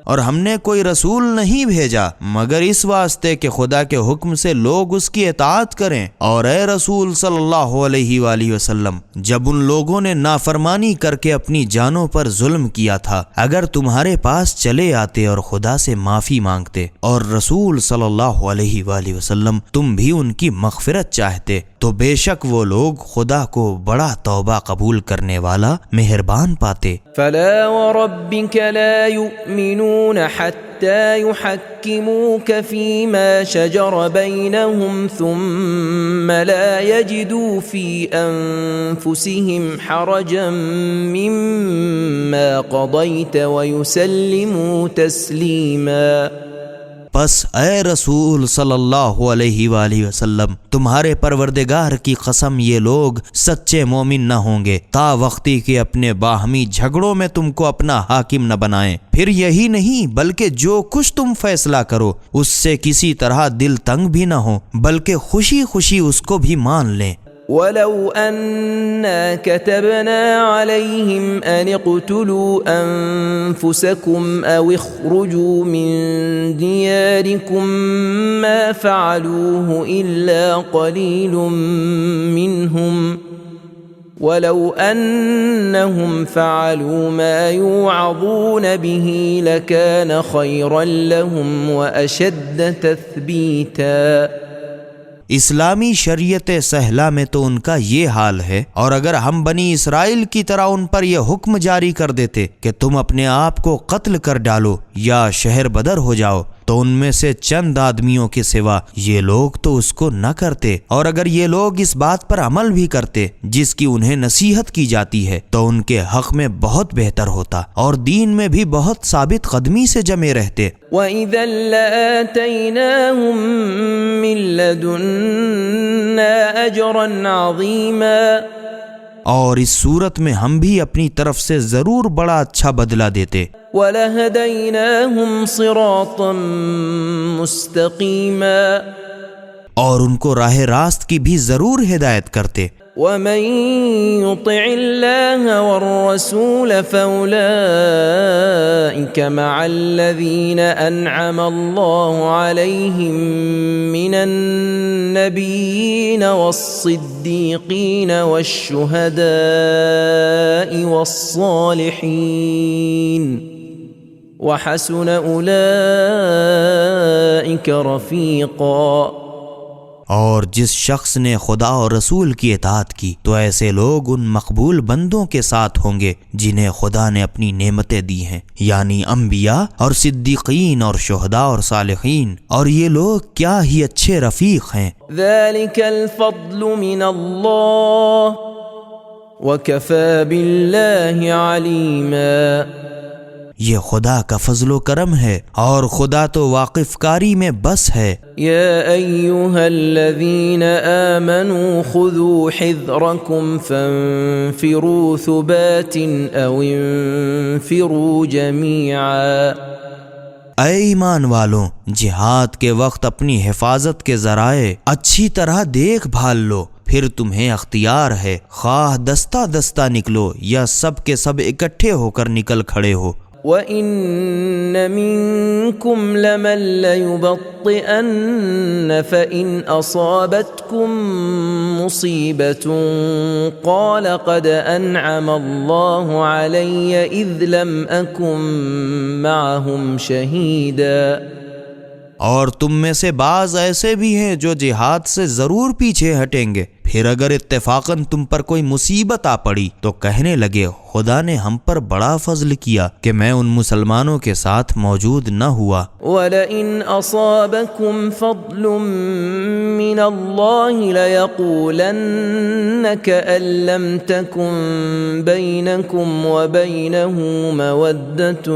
اور ہم نے کوئی رسول نہیں بھیجا مگر اس واسطے کہ خدا کے حکم سے لوگ اس کی اطاعت کریں، اور اے رسول صلی اللہ علیہ وآلہ وسلم، جب ان لوگوں نے نافرمانی کر کے اپنی جانوں پر ظلم کیا تھا، اگر تمہارے پاس چلے آتے اور خدا سے معافی مانگتے اور رسول صلی اللہ علیہ وآلہ وسلم تم بھی ان کی مغفرت چاہتے، تو بے شک وہ لوگ خدا کو بڑا توبہ قبول کرنے والا مہربان پاتے۔ فلا وربك لا يؤمنون حتى يحكموك فيما شجر بينهم ثم لا يجدوا في أنفسهم حرجا مما قضيت ويسلموا تسليما۔ پس اے رسول صلی اللہ علیہ وآلہ وسلم، تمہارے پروردگار کی قسم یہ لوگ سچے مومن نہ ہوں گے تا وقتی کہ اپنے باہمی جھگڑوں میں تم کو اپنا حاکم نہ بنائیں، پھر یہی نہیں بلکہ جو کچھ تم فیصلہ کرو اس سے کسی طرح دل تنگ بھی نہ ہو بلکہ خوشی خوشی اس کو بھی مان لیں۔ ولو أنا كتبنا عليهم أن اقتلوا أنفسكم أو اخرجوا من دياركم ما فعلوه إلا قليل منهم ولو أنهم فعلوا ما يوعظون به لكان خيرا لهم وأشد تثبيتا۔ اسلامی شریعت سہلہ میں تو ان کا یہ حال ہے، اور اگر ہم بنی اسرائیل کی طرح ان پر یہ حکم جاری کر دیتے کہ تم اپنے آپ کو قتل کر ڈالو یا شہر بدر ہو جاؤ تو ان میں سے چند آدمیوں کے سوا یہ لوگ تو اس کو نہ کرتے، اور اگر یہ لوگ اس بات پر عمل بھی کرتے جس کی انہیں نصیحت کی جاتی ہے تو ان کے حق میں بہت بہتر ہوتا اور دین میں بھی بہت ثابت قدمی سے جمے رہتے۔ وَإِذًا لَآتَيْنَاهُم مِّن لَّدُنَّا أَجْرًا عَظِيمًا، اور اس صورت میں ہم بھی اپنی طرف سے ضرور بڑا اچھا بدلہ دیتے۔ وَلَهَدَيْنَاهُمْ صِرَاطًا مُسْتَقِيمًا، اور ان کو راہ راست کی بھی ضرور ہدایت کرتے۔ وَمَن يُطِعِ اللَّهَ وَالرَّسُولَ فَأُولَئِكَ مَعَ الَّذِينَ أَنْعَمَ اللَّهُ عَلَيْهِم مِّنَ النَّبِيِّينَ وَالصِّدِّيقِينَ وَالشُّهَدَاءِ وَالصَّالِحِينَ وَحَسُنَ أُولَئِكَ رَفِيقًا۔ اور جس شخص نے خدا اور رسول کی اطاعت کی تو ایسے لوگ ان مقبول بندوں کے ساتھ ہوں گے جنہیں خدا نے اپنی نعمتیں دی ہیں، یعنی انبیاء اور صدیقین اور شہداء اور صالحین، اور یہ لوگ کیا ہی اچھے رفیق ہیں۔ ذَلِكَ الْفَضْلُ مِنَ اللَّهِ وَكَفَى بِاللَّهِ عَلِيمًا۔ یہ خدا کا فضل و کرم ہے اور خدا تو واقف کاری میں بس ہے۔ یا ایھا الذین آمنوا خذوا حذرکم فانفروا ثبات او انفروا جمیعا۔ اے ایمان والوں، جہاد کے وقت اپنی حفاظت کے ذرائع اچھی طرح دیکھ بھال لو، پھر تمہیں اختیار ہے، خواہ دستہ دستہ نکلو یا سب کے سب اکٹھے ہو کر نکل کھڑے ہو۔ وَإِنَّ مِنكُمْ لَمَن لَّيُبَطِّئَنَّ فَإِنْ أَصَابَتْكُم مُّصِيبَةٌ قَالَ قَدْ أَنْعَمَ اللَّهُ عَلَيَّ إِذْ لَمْ أَكُن مَّعَهُمْ شَهِيدًا۔ اور تم میں سے بعض ایسے بھی ہیں جو جہاد سے ضرور پیچھے ہٹیں گے، پھر اگر اتفاقاً تم پر کوئی مصیبت آ پڑی تو کہنے لگے خدا نے ہم پر بڑا فضل کیا کہ میں ان مسلمانوں کے ساتھ موجود نہ ہوا۔ وَلَئِنْ أَصَابَكُمْ فَضْلٌ مِّنَ اللَّهِ لَيَقُولَنَّ كَأَن لَّمْ تَكُن بَيْنَكُمْ وَبَيْنَهُ مَوَدَّةٌ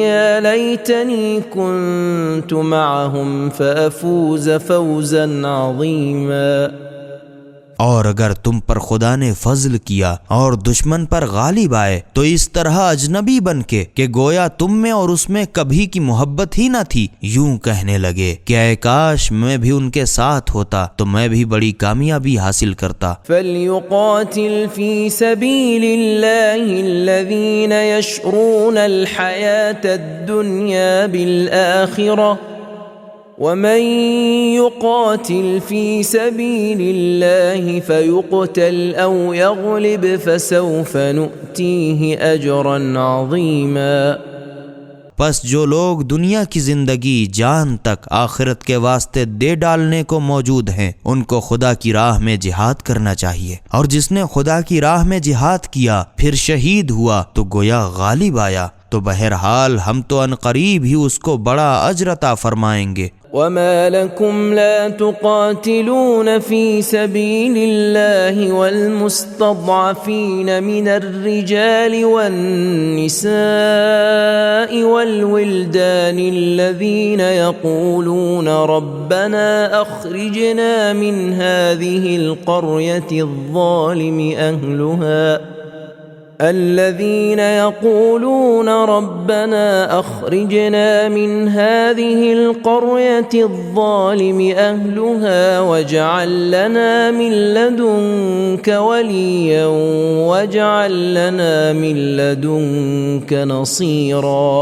يَا لَيْتَنِي كُنتُ مَعَهُمْ فَأَفُوزَ فَوْزًا عَظِيمًا۔ اور اگر تم پر خدا نے فضل کیا اور دشمن پر غالب آئے تو اس طرح اجنبی بن کے کہ گویا تم میں اور اس میں کبھی کی محبت ہی نہ تھی، یوں کہنے لگے کہ اے کاش میں بھی ان کے ساتھ ہوتا تو میں بھی بڑی کامیابی حاصل کرتا۔ فَلْيُقَاتِلْ فِي سَبِيلِ اللَّهِ الَّذِينَ يَشْرُونَ الْحَيَاةَ الدُّنْيَا بِالْآخِرَةِ وَمَن يُقَاتِلْ فِي سَبِيلِ اللَّهِ فَيُقْتَلْ أَوْ يَغْلِبْ فَسَوْفَ نُؤْتِيهِ أَجْرًا عَظِيمًا۔ پس جو لوگ دنیا کی زندگی جان تک آخرت کے واسطے دے ڈالنے کو موجود ہیں ان کو خدا کی راہ میں جہاد کرنا چاہیے، اور جس نے خدا کی راہ میں جہاد کیا پھر شہید ہوا تو گویا غالب آیا، تو بہرحال ہم تو ان قریب ہی اس کو بڑا اجر عطا فرمائیں گے۔ وَمَا لَكُمْ لَا تُقَاتِلُونَ فِي سَبِيلِ اللَّهِ وَالْمُسْتَضْعَفِينَ مِنَ الرِّجَالِ وَالنِّسَاءِ وَالْوِلْدَانِ الَّذِينَ يَقُولُونَ رَبَّنَا أَخْرِجْنَا مِنْ هَذِهِ الْقَرْيَةِ الظَّالِمِ أَهْلُهَا الذين يقولون ربنا أخرجنا من هذه القرية الظالم أهلها واجعل لنا من لدنك وليا واجعل لنا من لدنك نصيرا۔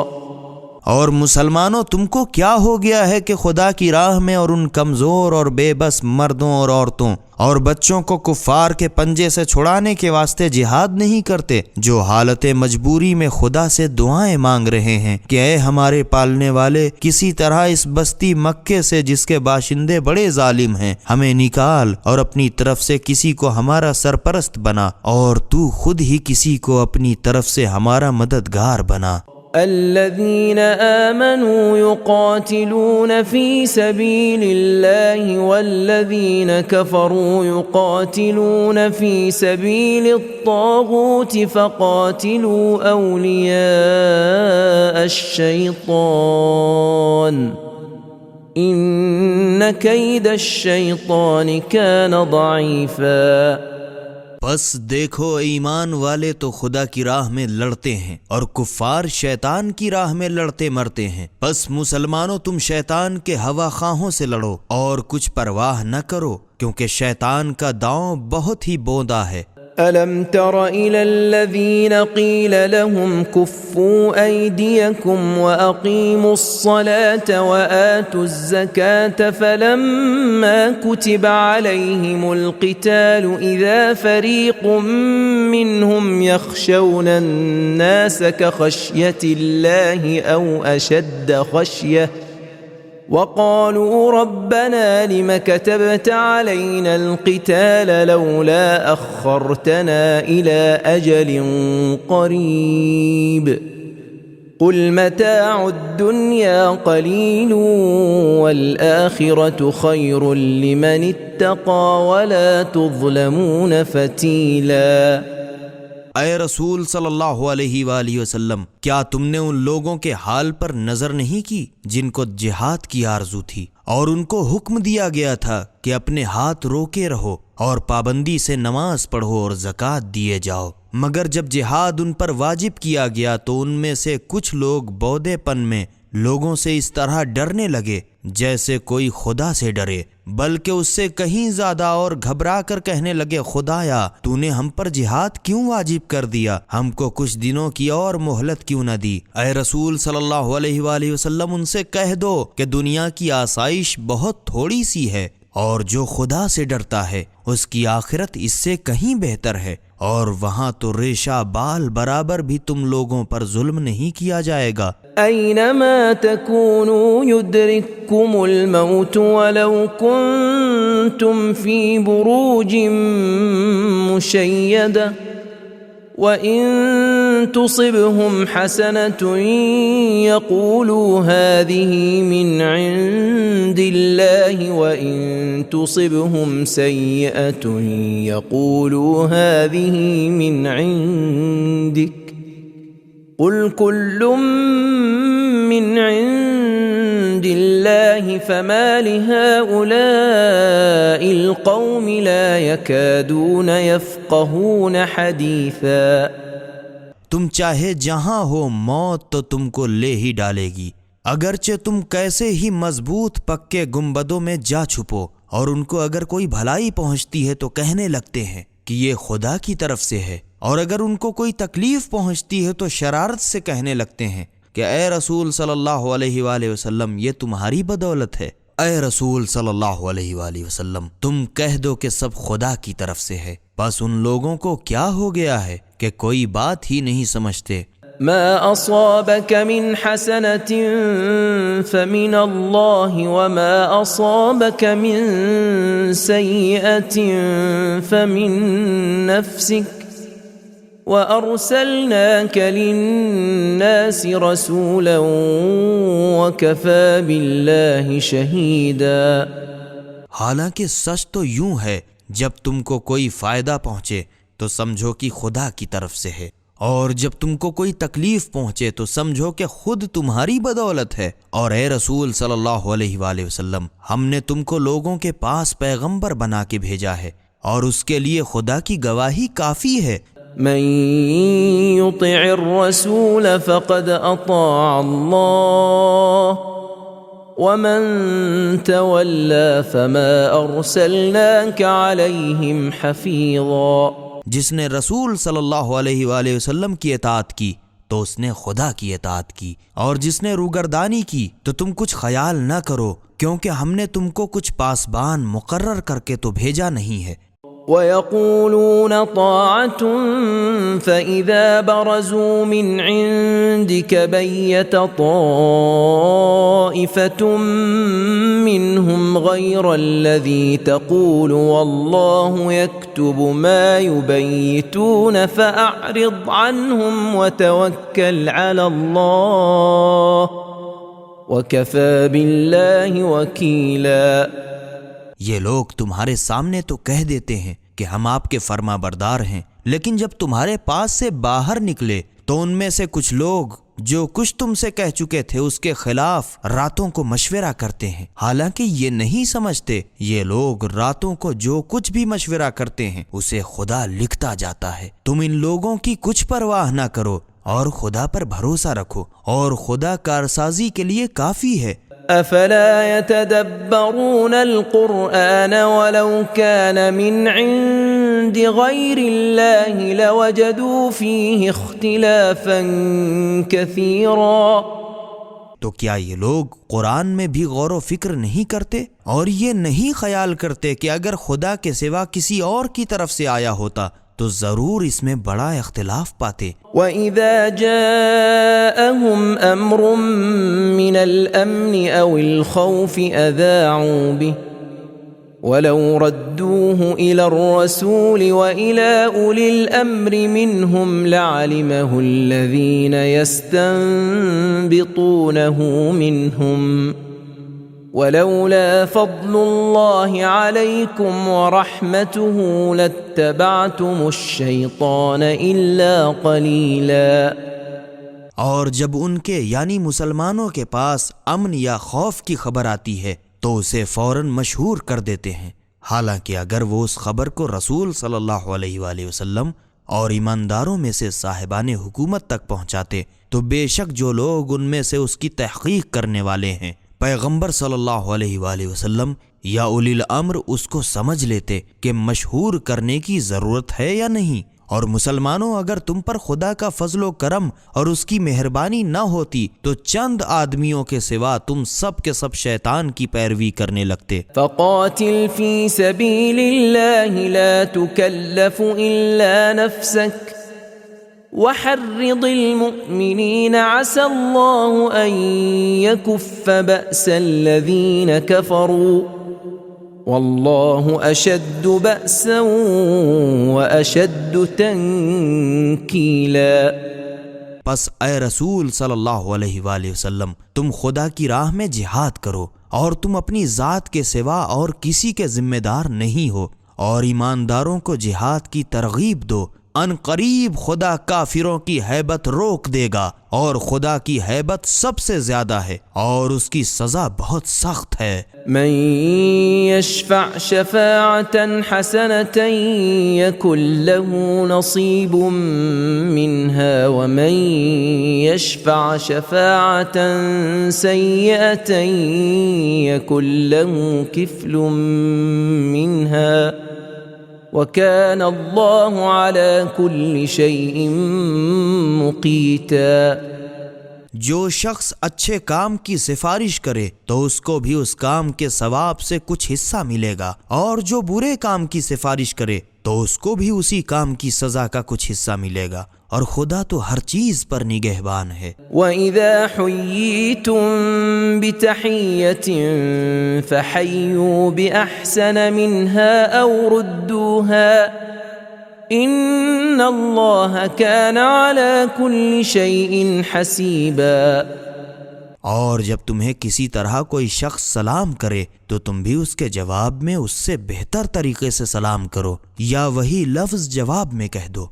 اور مسلمانوں تم کو کیا ہو گیا ہے کہ خدا کی راہ میں اور ان کمزور اور بے بس مردوں اور عورتوں اور بچوں کو کفار کے پنجے سے چھڑانے کے واسطے جہاد نہیں کرتے، جو حالت مجبوری میں خدا سے دعائیں مانگ رہے ہیں کہ اے ہمارے پالنے والے کسی طرح اس بستی مکے سے جس کے باشندے بڑے ظالم ہیں ہمیں نکال اور اپنی طرف سے کسی کو ہمارا سرپرست بنا، اور تو خود ہی کسی کو اپنی طرف سے ہمارا مددگار بنا۔ الذين آمنوا يقاتلون في سبيل الله والذين كفروا يقاتلون في سبيل الطاغوت فقاتلوا أولياء الشيطان إن كيد الشيطان كان ضعيفا۔ بس دیکھو ایمان والے تو خدا کی راہ میں لڑتے ہیں اور کفار شیطان کی راہ میں لڑتے مرتے ہیں، بس مسلمانوں تم شیطان کے ہوا خواہوں سے لڑو اور کچھ پرواہ نہ کرو کیونکہ شیطان کا داؤں بہت ہی بوندا ہے۔ أَلَمْ تَرَ إِلَى الَّذِينَ قِيلَ لَهُمْ كُفُّوا أَيْدِيَكُمْ وَأَقِيمُوا الصَّلَاةَ وَآتُوا الزَّكَاةَ فَلَمَّا كُتِبَ عَلَيْهِمُ الْقِتَالُ إِذَا فَرِيقٌ مِّنْهُمْ يَخْشَوْنَ النَّاسَ كَخَشْيَةِ اللَّهِ أَوْ أَشَدَّ خَشْيَةً وقالوا ربنا لم كتبت علينا القتال لولا أخرتنا إلى أجل قريب قل متاع الدنيا قليل والآخرة خير لمن اتقى ولا تظلمون فتيلا۔ اے رسول صلی اللہ علیہ وآلہ وسلم، کیا تم نے ان لوگوں کے حال پر نظر نہیں کی جن کو جہاد کی آرزو تھی اور ان کو حکم دیا گیا تھا کہ اپنے ہاتھ روکے رہو اور پابندی سے نماز پڑھو اور زکوٰۃ دیے جاؤ، مگر جب جہاد ان پر واجب کیا گیا تو ان میں سے کچھ لوگ بودے پن میں لوگوں سے اس طرح ڈرنے لگے جیسے کوئی خدا سے ڈرے، بلکہ اس سے کہیں زیادہ اور گھبرا کر کہنے لگے خدایا تو نے ہم پر جہاد کیوں واجب کر دیا، ہم کو کچھ دنوں کی اور مہلت کیوں نہ دی۔ اے رسول صلی اللہ علیہ وآلہ وسلم ان سے کہہ دو کہ دنیا کی آسائش بہت تھوڑی سی ہے، اور جو خدا سے ڈرتا ہے اس کی آخرت اس سے کہیں بہتر ہے، اور وہاں تو ریشہ بال برابر بھی تم لوگوں پر ظلم نہیں کیا جائے گا۔ أينما تكونوا يدرككم الموت ولو كنتم في بروج مشيدة وإن تصبهم حسنة يقولوا هذه من عند الله وإن تصبهم سيئة يقولوا هذه من عندك قل كل من عند الله فما لهؤلاء القوم لا يكادون يفقهون حديثا۔ تم چاہے جہاں ہو موت تو تم کو لے ہی ڈالے گی، اگرچہ تم کیسے ہی مضبوط پکے گنبدوں میں جا چھپو، اور ان کو اگر کوئی بھلائی پہنچتی ہے تو کہنے لگتے ہیں کہ یہ خدا کی طرف سے ہے، اور اگر ان کو کوئی تکلیف پہنچتی ہے تو شرارت سے کہنے لگتے ہیں کہ اے رسول صلی اللہ علیہ وآلہ وسلم یہ تمہاری بدولت ہے۔ اے رسول صلی اللہ علیہ وآلہ وسلم تم کہہ دو کہ سب خدا کی طرف سے ہے، بس ان لوگوں کو کیا ہو گیا ہے کہ کوئی بات ہی نہیں سمجھتے۔ ما أصابك من حسنة فمن الله وما أصابك من سيئة فمن نفسك وأرسلناك للناس رسولا وكفى بالله شهيدا۔ حالانکہ سچ تو یوں ہے جب تم کو کوئی فائدہ پہنچے تو سمجھو کہ خدا کی طرف سے ہے، اور جب تم کو کوئی تکلیف پہنچے تو سمجھو کہ خود تمہاری بدولت ہے۔ اور اے رسول صلی اللہ علیہ وآلہ وسلم ہم نے تم کو لوگوں کے پاس پیغمبر بنا کے بھیجا ہے، اور اس کے لیے خدا کی گواہی کافی ہے۔ من يطع الرسول فقد اطاع الله ومن تولى فما ارسلناك عليهم حفيظا۔ جس نے رسول صلی اللہ علیہ وآلہ وسلم کی اطاعت کی تو اس نے خدا کی اطاعت کی، اور جس نے روگردانی کی تو تم کچھ خیال نہ کرو، کیونکہ ہم نے تم کو کچھ پاسبان مقرر کر کے تو بھیجا نہیں ہے۔ وَيَقُولُونَ طَاعَةٌ فَإِذَا بَرَزُوا مِنْ عِنْدِكَ بَيَّتَ طَائِفَةٌ مِّنْهُمْ غَيْرَ الَّذِي تَقُولُ وَاللَّهُ يَكْتُبُ مَا يُبَيِّتُونَ فَأَعْرِضْ عَنْهُمْ وَتَوَكَّلْ عَلَى اللَّهِ وَكَفَى بِاللَّهِ وَكِيلًا۔ یہ لوگ تمہارے سامنے تو کہہ دیتے ہیں کہ ہم آپ کے فرما بردار ہیں، لیکن جب تمہارے پاس سے باہر نکلے تو ان میں سے کچھ لوگ جو کچھ تم سے کہہ چکے تھے اس کے خلاف راتوں کو مشورہ کرتے ہیں، حالانکہ یہ نہیں سمجھتے یہ لوگ راتوں کو جو کچھ بھی مشورہ کرتے ہیں اسے خدا لکھتا جاتا ہے۔ تم ان لوگوں کی کچھ پرواہ نہ کرو اور خدا پر بھروسہ رکھو، اور خدا کارسازی کے لیے کافی ہے۔ افلا يتدبرون القرآن ولو كان من عند غير الله لوجدوا فيه اختلافا كثيرا۔ تو کیا یہ لوگ قرآن میں بھی غور و فکر نہیں کرتے اور یہ نہیں خیال کرتے کہ اگر خدا کے سوا کسی اور کی طرف سے آیا ہوتا تو ضرور اس میں بڑا اختلاف پاتے۔ وَإِذَا جَاءَهُمْ أَمْرٌ مِّنَ الْأَمْنِ أَوِ الْخَوْفِ أَذَاعُوا بِهِ وَلَوْ رَدُّوهُ إِلَى الرَّسُولِ وَإِلَى أُولِي الْأَمْرِ مِنْهُمْ لَعَلِمَهُ الَّذِينَ يَسْتَنبِطُونَهُ مِنْهُمْ وَلَوْلَا فَضْلُ اللَّهِ عَلَيْكُمْ وَرَحْمَتُهُ لَاتَّبَعْتُمُ الشَّيْطَانَ إِلَّا قَلِيلًا۔ اور جب ان کے یعنی مسلمانوں کے پاس امن یا خوف کی خبر آتی ہے تو اسے فوراً مشہور کر دیتے ہیں، حالانکہ اگر وہ اس خبر کو رسول صلی اللہ علیہ وآلہ وسلم اور ایمانداروں میں سے صاحبان حکومت تک پہنچاتے تو بے شک جو لوگ ان میں سے اس کی تحقیق کرنے والے ہیں پیغمبر صلی اللہ علیہ وآلہ وسلم یا اولی الامر اس کو سمجھ لیتے کہ مشہور کرنے کی ضرورت ہے یا نہیں۔ اور مسلمانوں، اگر تم پر خدا کا فضل و کرم اور اس کی مہربانی نہ ہوتی تو چند آدمیوں کے سوا تم سب کے سب شیطان کی پیروی کرنے لگتے۔ فقاتل فی سبیل اللہ لا تکلف الا نفسک وحرض المؤمنین عسى اللہ ان یکف بأس الذین کفروا واللہ اشد بأسا واشد تنکیلا۔ پس اے رسول صلی اللہ علیہ وآلہ وسلم، تم خدا کی راہ میں جہاد کرو اور تم اپنی ذات کے سوا اور کسی کے ذمہ دار نہیں ہو، اور ایمانداروں کو جہاد کی ترغیب دو۔ ان قریب خدا کافروں کی ہیبت روک دے گا، اور خدا کی ہیبت سب سے زیادہ ہے اور اس کی سزا بہت سخت ہے۔ من یشفع شفاعة حسنة یکن له نصیب منها ومن یشفع شفاعة سیئة یکن له کفل منها وَكَانَ اللَّهُ عَلَى كُلِّ شَيْءٍ مُقِيتًا۔ جو شخص اچھے کام کی سفارش کرے تو اس کو بھی اس کام کے ثواب سے کچھ حصہ ملے گا، اور جو برے کام کی سفارش کرے تو اس کو بھی اسی کام کی سزا کا کچھ حصہ ملے گا، اور خدا تو ہر چیز پر نگہبان ہے۔ وَإِذَا حُيِّيتُم بِتَحِيَّةٍ فَحَيُّوا بِأَحْسَنَ مِنْهَا أَوْ رُدُّوهَا إِنَّ اللَّهَ كَانَ عَلَى كُلِّ شَيْءٍ حَسِيبًا۔ اور جب تمہیں کسی طرح کوئی شخص سلام کرے تو تم بھی اس کے جواب میں اس سے بہتر طریقے سے سلام کرو، یا وہی لفظ جواب میں کہہ دو۔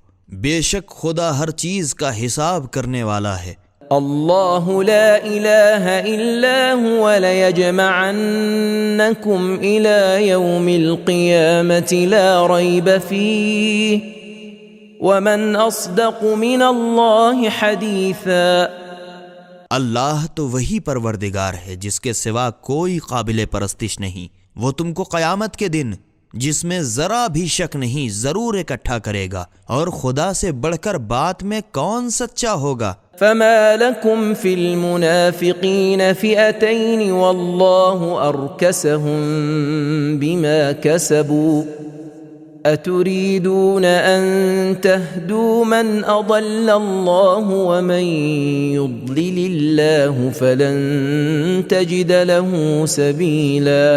بے شک خدا ہر چیز کا حساب کرنے والا ہے۔ اللہ لا الہ الا هو لیجمعنکم الى یوم القیامة لا ریب فیہ ومن اصدق من اللہ حدیثا۔ اللہ تو وہی پروردگار ہے جس کے سوا کوئی قابل پرستش نہیں، وہ تم کو قیامت کے دن جس میں ذرا بھی شک نہیں ضرور اکٹھا کرے گا، اور خدا سے بڑھ کر بات میں کون سچا ہوگا۔ فما لكم في المنافقين فئتين والله أركسهم بما كسبوا أتريدون أن تهدوا من أضل الله ومن يضلل الله فلن تجد له سبيلا۔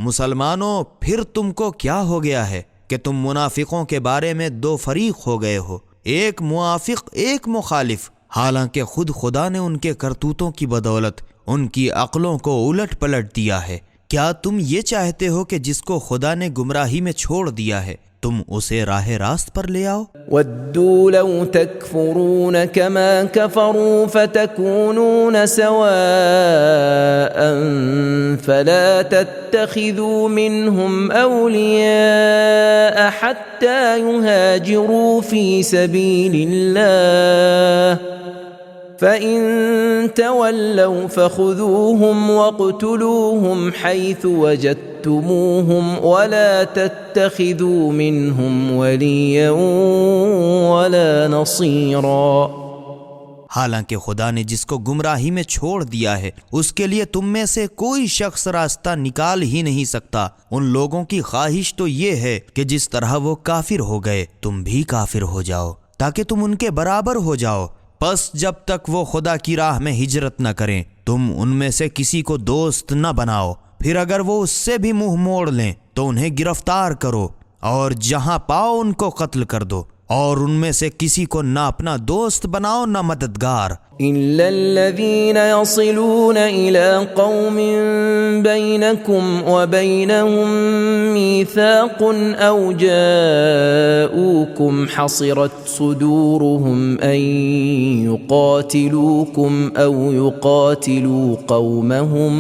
مسلمانوں، پھر تم کو کیا ہو گیا ہے کہ تم منافقوں کے بارے میں دو فریق ہو گئے ہو، ایک موافق ایک مخالف، حالانکہ خود خدا نے ان کے کرتوتوں کی بدولت ان کی عقلوں کو الٹ پلٹ دیا ہے۔ کیا تم یہ چاہتے ہو کہ جس کو خدا نے گمراہی میں چھوڑ دیا ہے تم اسے راہ راست پر لے آؤ؟ وَدُّوا لَوْ تَكْفُرُونَ كَمَا كَفَرُوا فَتَكُونُونَ سَوَاءً فَلَا تَتَّخِذُوا مِنْهُمْ أَوْلِيَاءَ حَتَّى يُهَاجِرُوا فِي سَبِيلِ اللَّهِ فَإِن تَوَلَّوْا فَخُذُوهُمْ وَاقْتُلُوهُمْ حَيْثُ وَجَدتُّمُوهُمْ وَلَا تَتَّخِذُوا مِنْهُمْ وَلِيًّا وَلَا نَصِيرًا۔ حالانکہ خدا نے جس کو گمراہی میں چھوڑ دیا ہے اس کے لیے تم میں سے کوئی شخص راستہ نکال ہی نہیں سکتا۔ ان لوگوں کی خواہش تو یہ ہے کہ جس طرح وہ کافر ہو گئے تم بھی کافر ہو جاؤ، تاکہ تم ان کے برابر ہو جاؤ۔ پس جب تک وہ خدا کی راہ میں ہجرت نہ کریں تم ان میں سے کسی کو دوست نہ بناؤ، پھر اگر وہ اس سے بھی منہ موڑ لیں تو انہیں گرفتار کرو اور جہاں پاؤ ان کو قتل کر دو، اور ان میں سے کسی کو نہ اپنا دوست بناؤ نہ مددگار۔ إِلَّا الَّذِينَ يَصِلُونَ إِلَىٰ قَوْمٍ بَيْنَكُمْ وَبَيْنَهُمْ مِيثَاقٌ أَوْ جَاءُوكُمْ حَصِرَتْ صُدُورُهُمْ أَن يُقَاتِلُوكُمْ أَوْ يُقَاتِلُوا قَوْمَهُمْ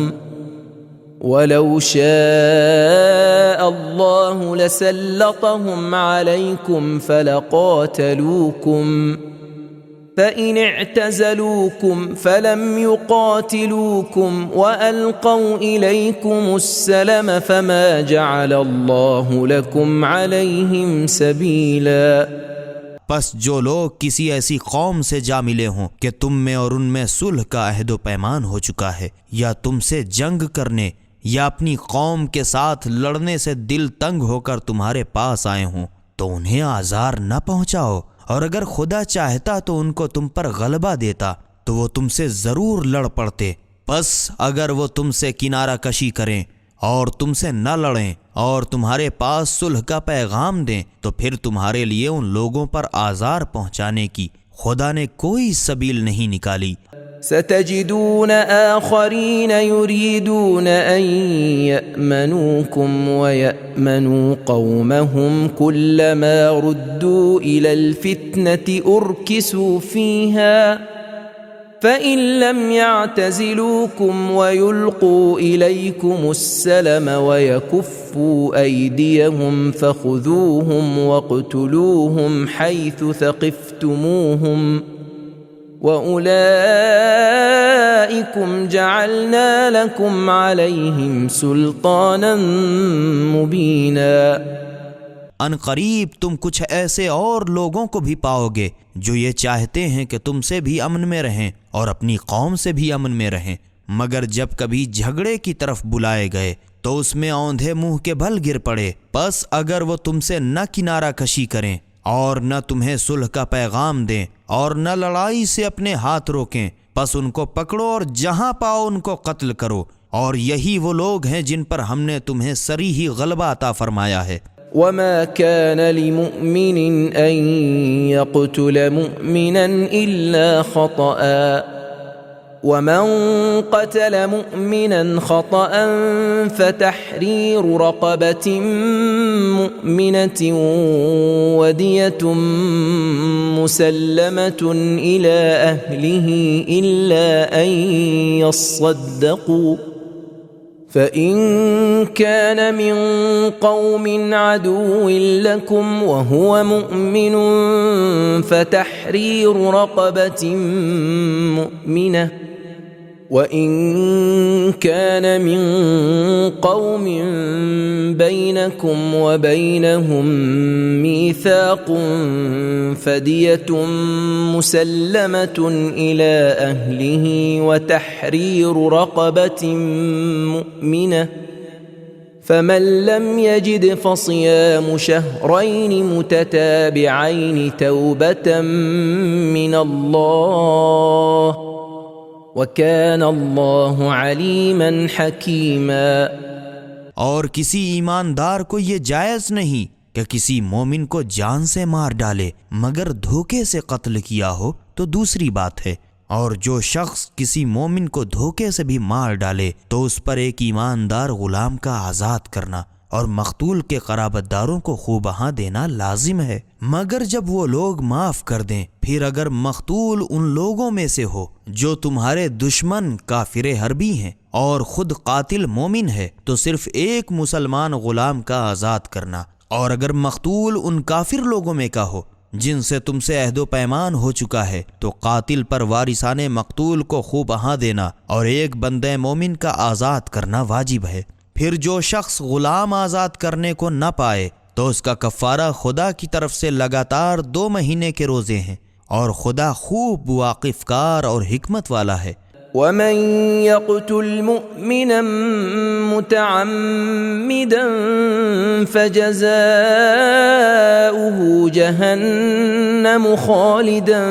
وَلَوْ شَاءَ اللَّهُ لَسَلَّطَهُمْ عَلَيْكُمْ فَلَقَاتَلُوكُمْ فإن اعتزلوكم فلم يقاتلوكم وألقوا إليكم السلم فما جعل الله لكم عليهم سبيلا۔ پس جو لوگ کسی ایسی قوم سے جا ملے ہوں کہ تم میں اور ان میں صلح کا عہد و پیمان ہو چکا ہے، یا تم سے جنگ کرنے یا اپنی قوم کے ساتھ لڑنے سے دل تنگ ہو کر تمہارے پاس آئے ہوں، تو انہیں آزار نہ پہنچاؤ، اور اگر خدا چاہتا تو ان کو تم پر غلبہ دیتا تو وہ تم سے ضرور لڑ پڑتے۔ پس اگر وہ تم سے کنارہ کشی کریں اور تم سے نہ لڑیں اور تمہارے پاس صلح کا پیغام دیں، تو پھر تمہارے لیے ان لوگوں پر آزار پہنچانے کی خدا نے کوئی سبیل نہیں نکالی۔ ستجدون آخرین یریدون ان یأمنوکم ویأمنوا قومهم كلما ردوا الى الفتنة ارکسوا فیہا فإن لم يعتزلوكم ويلقوا إليكم السلم ويكفوا أيديهم فخذوهم واقتلوهم حيث ثقفتموهم وأولئكم جعلنا لكم عليهم سلطانا مبينا۔ ان قریب تم کچھ ایسے اور لوگوں کو بھی پاؤ گے جو یہ چاہتے ہیں کہ تم سے بھی امن میں رہیں اور اپنی قوم سے بھی امن میں رہیں، مگر جب کبھی جھگڑے کی طرف بلائے گئے تو اس میں اوندھے منہ کے بھل گر پڑے۔ پس اگر وہ تم سے نہ کنارہ کشی کریں اور نہ تمہیں صلح کا پیغام دیں اور نہ لڑائی سے اپنے ہاتھ روکیں، پس ان کو پکڑو اور جہاں پاؤ ان کو قتل کرو، اور یہی وہ لوگ ہیں جن پر ہم نے تمہیں صریحی غلبہ عطا فرمایا ہے۔ وما كان لمؤمن أن يقتل مؤمنا إلا خطأ ومن قتل مؤمنا خطأ فتحرير رقبة مؤمنة ودية مسلمة إلى أهله إلا أن يصدقوا فإن كان من قوم عدو لكم وهو مؤمن فتحرير رقبة مؤمنة وإن كان من قوم بينكم وبينهم ميثاق فدية مسلمة إلى أهله وتحرير رقبة مؤمنة فمن لم يجد فصيام شهرين متتابعين توبة من الله وَكَانَ اللَّهُ عَلِيمًا حَكِيمًا۔ اور کسی ایماندار کو یہ جائز نہیں کہ کسی مومن کو جان سے مار ڈالے مگر دھوکے سے قتل کیا ہو تو دوسری بات ہے، اور جو شخص کسی مومن کو دھوکے سے بھی مار ڈالے تو اس پر ایک ایماندار غلام کا آزاد کرنا اور مقتول کے قرابت داروں کو خوبہاں دینا لازم ہے، مگر جب وہ لوگ معاف کر دیں۔ پھر اگر مقتول ان لوگوں میں سے ہو جو تمہارے دشمن کافر حربی ہیں اور خود قاتل مومن ہے تو صرف ایک مسلمان غلام کا آزاد کرنا، اور اگر مقتول ان کافر لوگوں میں کا ہو جن سے تم سے عہد و پیمان ہو چکا ہے تو قاتل پر وارثان مقتول کو خوبہاں دینا اور ایک بندہ مومن کا آزاد کرنا واجب ہے۔ پھر جو شخص غلام آزاد کرنے کو نہ پائے تو اس کا کفارہ خدا کی طرف سے لگاتار 2 مہینے کے روزے ہیں، اور خدا خوب واقف کار اور حکمت والا ہے۔ ومن يقتل مؤمنا متعمدا فجزاؤه جهنم خالدا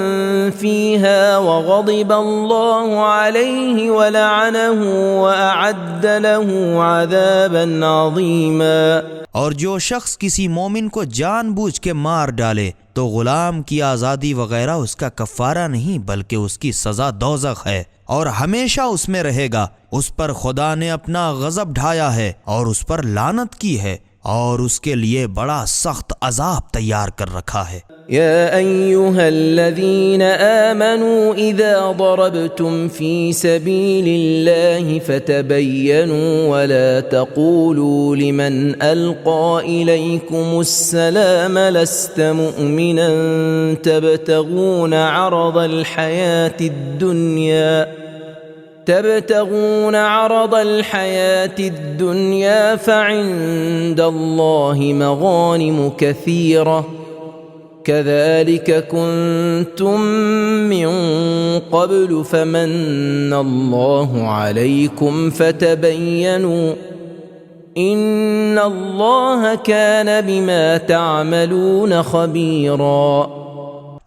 فيها وغضب الله عليه ولعنه وأعد له عذابا عظيما۔ اور جو شخص کسی مومن کو جان بوجھ کے مار ڈالے تو غلام کی آزادی وغیرہ اس کا کفارہ نہیں بلکہ اس کی سزا دوزخ ہے، اور ہمیشہ اس میں رہے گا۔ اس پر خدا نے اپنا غضب ڈھایا ہے اور اس پر لعنت کی ہے، اور اس کے لیے بڑا سخت عذاب تیار کر رکھا ہے۔ يا أيها الذين آمنوا إذا ضربتم في سبيل الله فتبينوا ولا تقولوا لمن ألقى إليكم السلام لست مؤمنا تبتغون عرض الحياة الدنيا فعند الله مغانم كثيرة كذلك كنتم من قبل فمن الله عليكم فتبينوا إن الله كان بما تعملون خبيرا۔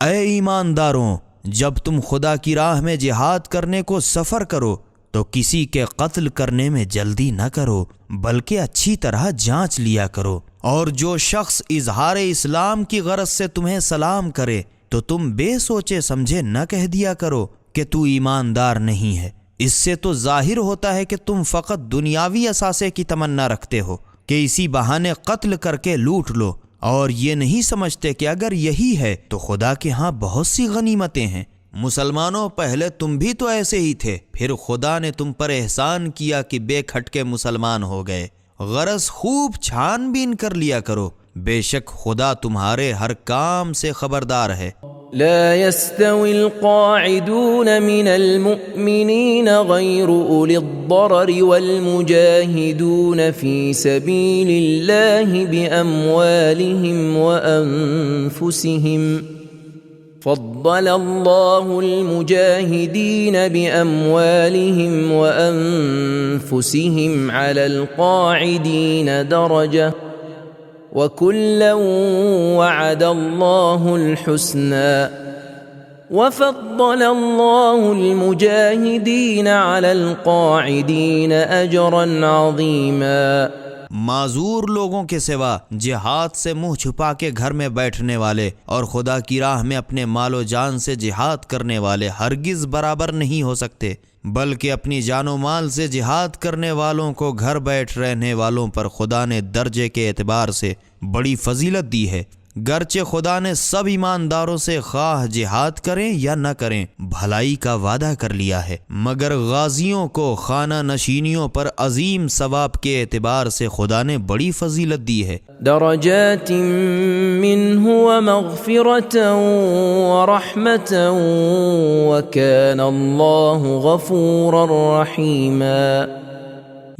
اے ایمانداروں، جب تم خدا کی راہ میں جہاد کرنے کو سفر کرو تو کسی کے قتل کرنے میں جلدی نہ کرو، بلکہ اچھی طرح جانچ لیا کرو، اور جو شخص اظہار اسلام کی غرض سے تمہیں سلام کرے تو تم بے سوچے سمجھے نہ کہہ دیا کرو کہ تو ایماندار نہیں ہے۔ اس سے تو ظاہر ہوتا ہے کہ تم فقط دنیاوی اثاثے کی تمنا رکھتے ہو کہ اسی بہانے قتل کر کے لوٹ لو، اور یہ نہیں سمجھتے کہ اگر یہی ہے تو خدا کے ہاں بہت سی غنیمتیں ہیں۔ مسلمانوں، پہلے تم بھی تو ایسے ہی تھے، پھر خدا نے تم پر احسان کیا کہ بے کھٹکے مسلمان ہو گئے۔ غرض خوب چھان بین کر لیا کرو، بے شک خدا تمہارے ہر کام سے خبردار ہے۔ لا يستوي القاعدون من المؤمنين غير أولي الضرر والمجاهدون في سبيل الله بأموالهم وأنفسهم فضل الله المجاهدين بأموالهم وأنفسهم على القاعدين درجة وكلا وعد الله الحسنى وفضل الله المجاهدين على القاعدين أجرا عظيما۔ معذور لوگوں کے سوا جہاد سے منہ چھپا کے گھر میں بیٹھنے والے اور خدا کی راہ میں اپنے مال و جان سے جہاد کرنے والے ہرگز برابر نہیں ہو سکتے، بلکہ اپنی جان و مال سے جہاد کرنے والوں کو گھر بیٹھ رہنے والوں پر خدا نے درجے کے اعتبار سے بڑی فضیلت دی ہے۔ گرچہ خدا نے سب ایمانداروں سے خواہ جہاد کریں یا نہ کریں بھلائی کا وعدہ کر لیا ہے، مگر غازیوں کو خانہ نشینیوں پر عظیم ثواب کے اعتبار سے خدا نے بڑی فضیلت دی ہے۔ درجات منہ ومغفرۃ ورحمۃ وکان اللہ غفورا رحیما،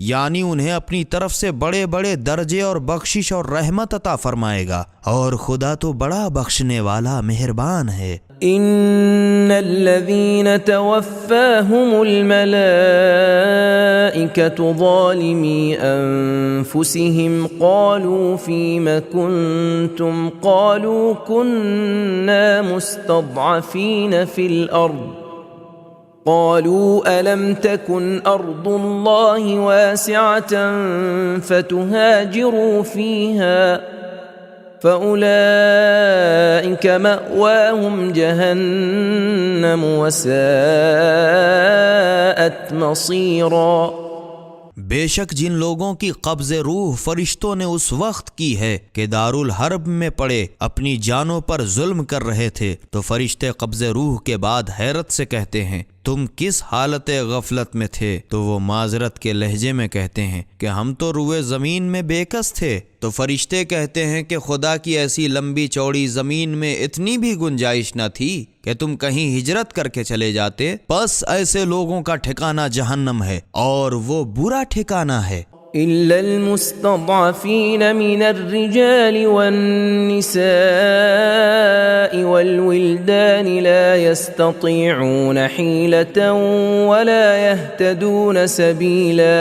یعنی انہیں اپنی طرف سے بڑے بڑے درجے اور بخشش اور رحمت عطا فرمائے گا، اور خدا تو بڑا بخشنے والا مہربان ہے۔ ان الذين توفاهم الملائكة ظالمي انفسهم قالوا فيم كنتم قالوا كنا مستضعفين في الارض قالوا ألم تكن أرض الله واسعة فتهاجروا فيها فأولئك مأواهم جهنم وساءت مصيرا۔ بے شک جن لوگوں کی قبض روح فرشتوں نے اس وقت کی ہے کہ دارالحرب میں پڑے اپنی جانوں پر ظلم کر رہے تھے، تو فرشتے قبض روح کے بعد حیرت سے کہتے ہیں تم کس حالت غفلت میں تھے؟ تو وہ معذرت کے لہجے میں کہتے ہیں کہ ہم تو روئے زمین میں بےکس تھے۔ تو فرشتے کہتے ہیں کہ خدا کی ایسی لمبی چوڑی زمین میں اتنی بھی گنجائش نہ تھی کہ تم کہیں ہجرت کر کے چلے جاتے، پس ایسے لوگوں کا ٹھکانہ جہنم ہے، اور وہ برا ٹھکانہ ہے۔ إلا المستضعفين من الرجال والنساء والولدان لا يستطيعون حيلة ولا يهتدون سبيلا،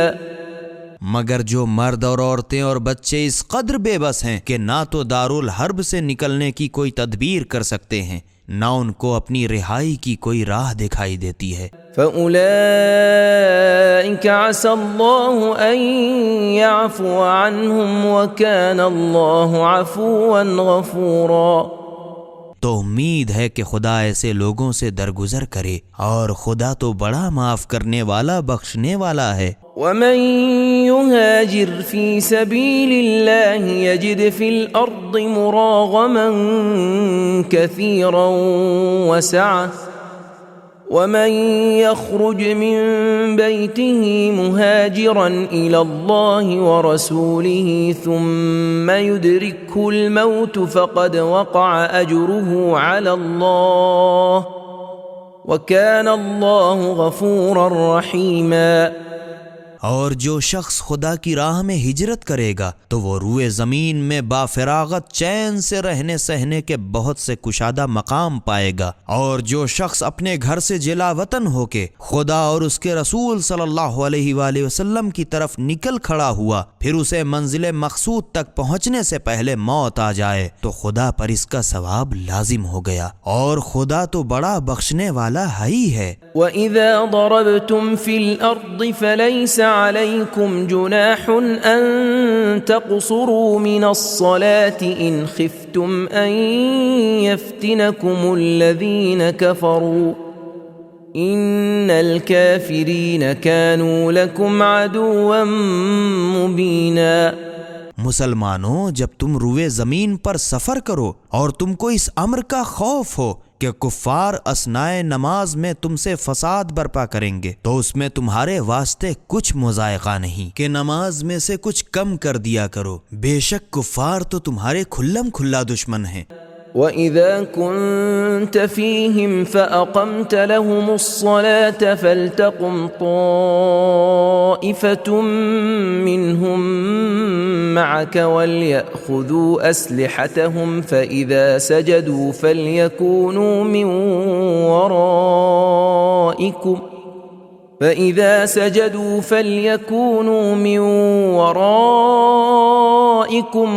مگر جو مرد اور عورتیں اور بچے اس قدر بے بس ہیں کہ نہ تو دارالحرب سے نکلنے کی کوئی تدبیر کر سکتے ہیں، نہ ان کو اپنی رہائی کی کوئی راہ دکھائی دیتی ہے۔ فَأُولَئِكَ عَسَى اللَّهُ أَن يَعْفُوَ عَنْهُمْ وَكَانَ اللَّهُ عَفُوًّا غَفُورًا۔ تو امید ہے کہ خدا ایسے لوگوں سے درگزر کرے، اور خدا تو بڑا معاف کرنے والا بخشنے والا ہے۔ ومن يهاجر في سبيل الله يجد في الأرض مراغما كثيرا وسعة، ومن يخرج من بيته مهاجرا إلى الله ورسوله ثم يدركه الموت فقد وقع أجره على الله وكان الله غفورا رحيما۔ اور جو شخص خدا کی راہ میں ہجرت کرے گا تو وہ روئے زمین میں بافراغت چین سے رہنے سہنے کے بہت سے کشادہ مقام پائے گا، اور جو شخص اپنے گھر سے جلا وطن ہو کے خدا اور اس کے رسول صلی اللہ علیہ وآلہ وسلم کی طرف نکل کھڑا ہوا، پھر اسے منزل مقصود تک پہنچنے سے پہلے موت آ جائے تو خدا پر اس کا ثواب لازم ہو گیا، اور خدا تو بڑا بخشنے والا ہی ہے۔ وَإِذَا ضَرَبْتُمْ فِي الْأَرْضِ فَلَيْسَ عَلَيْكُمْ جُنَاحٌ أَن تَقْصُرُوا مِنَ الصَّلَاةِ إِنْ خِفْتُمْ أَن يَفْتِنَكُمُ الَّذِينَ كَفَرُوا إِنَّ الْكَافِرِينَ كَانُوا لَكُمْ عَدُوًّا مُبِينًا۔ مسلمانوں، جب تم روئے زمین پر سفر کرو اور تم کو اس امر کا خوف ہو کہ کفار اثناء نماز میں تم سے فساد برپا کریں گے، تو اس میں تمہارے واسطے کچھ مضائقہ نہیں کہ نماز میں سے کچھ کم کر دیا کرو، بے شک کفار تو تمہارے کھلم کھلا دشمن ہیں۔ وَإِذَا كُنْتَ فِيهِمْ فَأَقَمْتَ لَهُمُ الصَّلَاةَ فَلْتَقُمْ طَائِفَةٌ مِّنْهُمْ مَعَكَ وَلْيَأْخُذُوا أَسْلِحَتَهُمْ فَإِذَا سَجَدُوا فَلْيَكُونُوا مِنْ وَرَائِكُمْ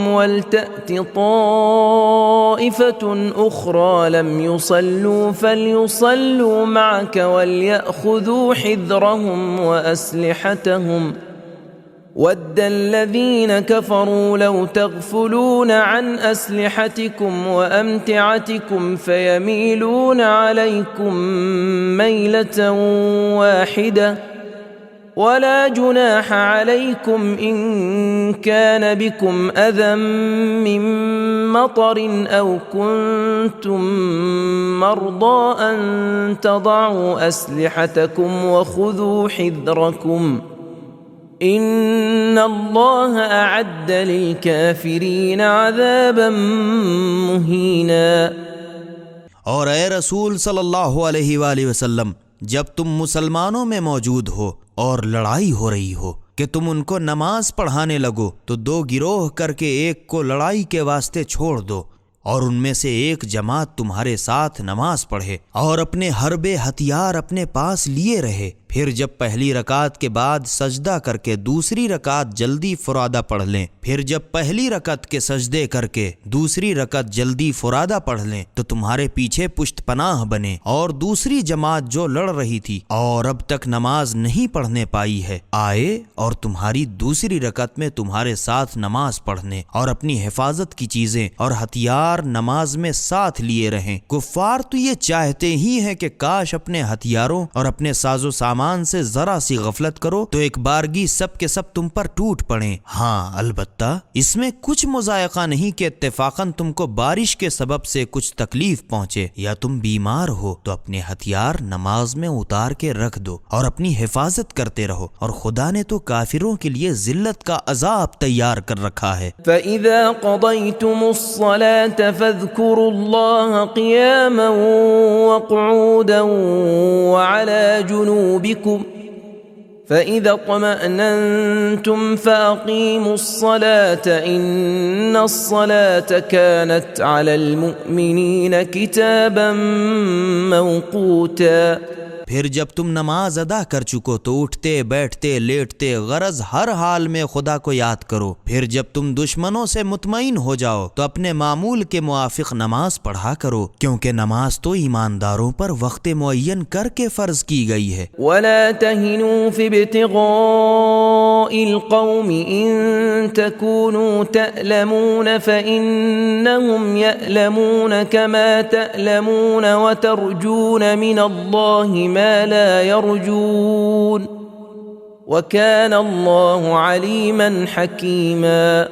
وَلْتَأْتِ طَائِفَةٌ أُخْرَى لَمْ يُصَلُّوا فَلْيُصَلُّوا مَعَكَ وَلْيَأْخُذُوا حِذْرَهُمْ وَأَسْلِحَتَهُمْ وَدَّ الَّذِينَ كَفَرُوا لَوْ تَغْفُلُونَ عَنْ أَسْلِحَتِكُمْ وَأَمْتِعَتِكُمْ فَيَمِيلُونَ عَلَيْكُمْ مَيْلَةً وَاحِدَةً وَلَا جُنَاحَ عَلَيْكُمْ إِن كَانَ بِكُمْ أَذًى مِّن مَّطَرٍ أَوْ كُنتُم مَّرْضَىٰ أَن تَضَعُوا أَسْلِحَتَكُمْ وَخُذُوا حِذْرَكُمْ إِنَّ اللَّهَ أَعَدَّ لِلْكَافِرِينَ عَذَابًا مُّهِينًا۔ اور اے رسول صلی اللہ علیہ وآلہ وسلم، جب تم مسلمانوں میں موجود ہو اور لڑائی ہو رہی ہو کہ تم ان کو نماز پڑھانے لگو، تو دو گروہ کر کے ایک کو لڑائی کے واسطے چھوڑ دو، اور ان میں سے ایک جماعت تمہارے ساتھ نماز پڑھے اور اپنے حرب ہتھیار اپنے پاس لیے رہے، پھر جب پہلی رکعت کے بعد سجدہ کر کے دوسری رکعت جلدی فرادہ پڑھ لیں، پھر جب پہلی رکعت کے سجدے کر کے دوسری رکعت جلدی فرادہ پڑھ لیں تو تمہارے پیچھے پشت پناہ بنے، اور دوسری جماعت جو لڑ رہی تھی اور اب تک نماز نہیں پڑھنے پائی ہے آئے اور تمہاری دوسری رکعت میں تمہارے ساتھ نماز پڑھنے اور اپنی حفاظت کی چیزیں اور ہتھیار نماز میں ساتھ لیے رہیں۔ کفار تو یہ چاہتے ہی ہیں کہ کاش اپنے ہتھیاروں اور اپنے ساز و سامان سے ذرا سی غفلت کرو تو ایک بارگی سب کے سب تم پر ٹوٹ پڑیں۔ ہاں البتہ اس میں کچھ مضائقہ نہیں کہ اتفاقاً تم کو بارش کے سبب سے کچھ تکلیف پہنچے یا تم بیمار ہو تو اپنے ہتھیار نماز میں اتار کے رکھ دو اور اپنی حفاظت کرتے رہو، اور خدا نے تو کافروں کے لیے ذلت کا عذاب تیار کر رکھا ہے۔ فَإِذَا قَضَيْتُمُ الصَّلَاةَ فَاذْكُرُوا اللَّهَ قِيَامًا وَقُعُودًا وَعَلَى جُنُوبِكُمْ فَإِذَا اطْمَأْنَنْتُمْ فَأَقِيمُوا الصَّلَاةَ إِنَّ الصَّلَاةَ كَانَتْ عَلَى الْمُؤْمِنِينَ كِتَابًا مَوْقُوتًا۔ پھر جب تم نماز ادا کر چکو تو اٹھتے بیٹھتے لیٹتے غرض ہر حال میں خدا کو یاد کرو. پھر جب تم دشمنوں سے مطمئن ہو جاؤ تو اپنے معمول کے موافق نماز پڑھا کرو، کیونکہ نماز تو ایمانداروں پر وقت معین کر کے فرض کی گئی ہے. ولا تهنوا في ابتغاء القوم إن تكونوا تألمون فإنهم يألمون كما تألمون وترجون من الله ما لا يرجون وكان الله عليما حكيما.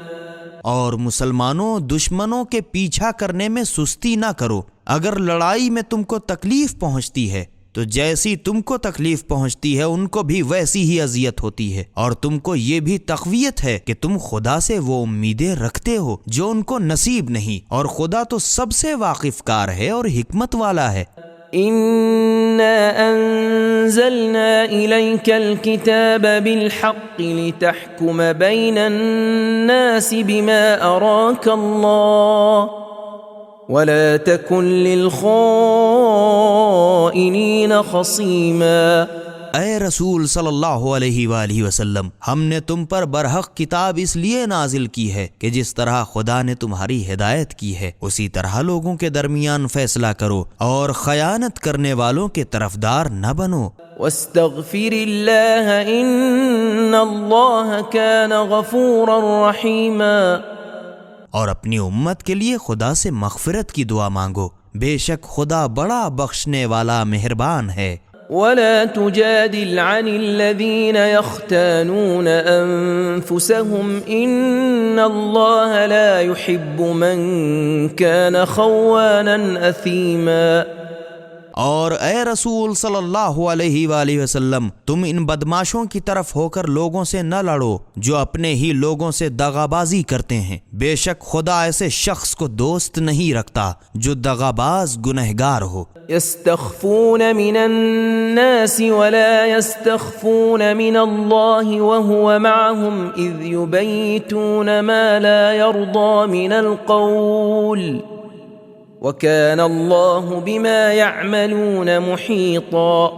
اور مسلمانوں دشمنوں کے پیچھا کرنے میں سستی نہ کرو. اگر لڑائی میں تم کو تکلیف پہنچتی ہے تو جیسی تم کو تکلیف پہنچتی ہے ان کو بھی ویسی ہی اذیت ہوتی ہے، اور تم کو یہ بھی تقویت ہے کہ تم خدا سے وہ امیدیں رکھتے ہو جو ان کو نصیب نہیں، اور خدا تو سب سے واقف کار ہے اور حکمت والا ہے. إنا أنزلنا إليك الكتاب بالحق لتحكم بين الناس بما أراك الله ولا تكن للخائنين خصيما. اے رسول صلی اللہ علیہ وآلہ وسلم، ہم نے تم پر برحق کتاب اس لیے نازل کی ہے کہ جس طرح خدا نے تمہاری ہدایت کی ہے اسی طرح لوگوں کے درمیان فیصلہ کرو، اور خیانت کرنے والوں کے طرفدار نہ بنو. واستغفر الله إن الله كان غفورا رحيما. اور اپنی امت کے لیے خدا سے مغفرت کی دعا مانگو، بے شک خدا بڑا بخشنے والا مہربان ہے. ولا تجادل عن الذين يختانون أنفسهم إن الله لا يحب من كان خوانا أثيما. اور اے رسول صلی اللہ علیہ وآلہ وسلم، تم ان بدماشوں کی طرف ہو کر لوگوں سے نہ لڑو جو اپنے ہی لوگوں سے دغابازی کرتے ہیں. بے شک خدا ایسے شخص کو دوست نہیں رکھتا جو دغاباز گنہگار ہو. يستخفون من الناس ولا يستخفون من الله وهو معهم إذ يبيتون ما لا يرضى من القول وَكَانَ اللَّهُ بِمَا يَعْمَلُونَ مُحِيطًا.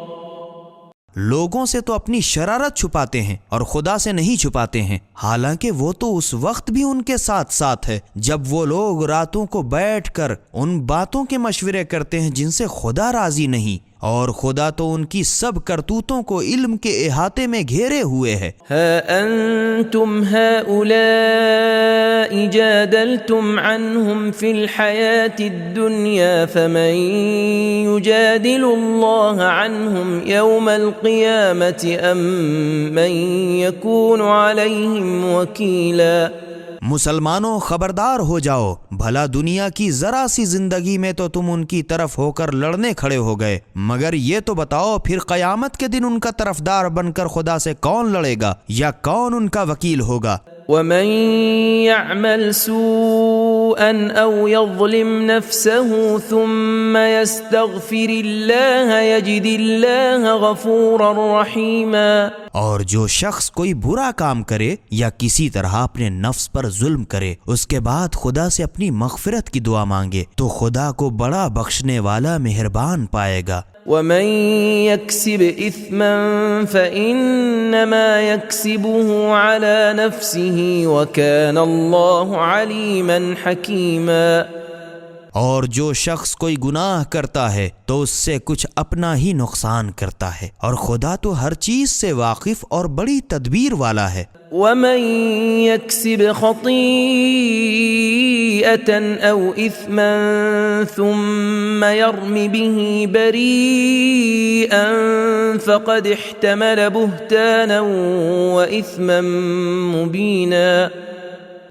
لوگوں سے تو اپنی شرارت چھپاتے ہیں اور خدا سے نہیں چھپاتے ہیں، حالانکہ وہ تو اس وقت بھی ان کے ساتھ ساتھ ہے جب وہ لوگ راتوں کو بیٹھ کر ان باتوں کے مشورے کرتے ہیں جن سے خدا راضی نہیں، اور خدا تو ان کی سب کرتوتوں کو علم کے احاطے میں گھیرے ہوئے ہے. ها أنتم هؤلاء جادلتم عنهم في الحياة الدنيا فمن يجادل الله عنهم يوم القيامة أم من يكون عليهم وكيلا. مسلمانوں خبردار ہو جاؤ، بھلا دنیا کی ذرا سی زندگی میں تو تم ان کی طرف ہو کر لڑنے کھڑے ہو گئے، مگر یہ تو بتاؤ پھر قیامت کے دن ان کا طرفدار بن کر خدا سے کون لڑے گا یا کون ان کا وکیل ہوگا؟ ومن يعمل سوءا أو يظلم نفسه ثم يستغفر الله يجد الله غفورا رحيما. اور جو شخص کوئی برا کام کرے یا کسی طرح اپنے نفس پر ظلم کرے اس کے بعد خدا سے اپنی مغفرت کی دعا مانگے تو خدا کو بڑا بخشنے والا مہربان پائے گا. ومن يكسب إثما فإنما يكسبه على نفسه وكان الله عليما حكيما. اور جو شخص کوئی گناہ کرتا ہے تو اس سے کچھ اپنا ہی نقصان کرتا ہے، اور خدا تو ہر چیز سے واقف اور بڑی تدبیر والا ہے. ومن يكسب خطيئة أو إثما ثم يرم به بريئا فقد احتمل بهتانا وإثما مبينا.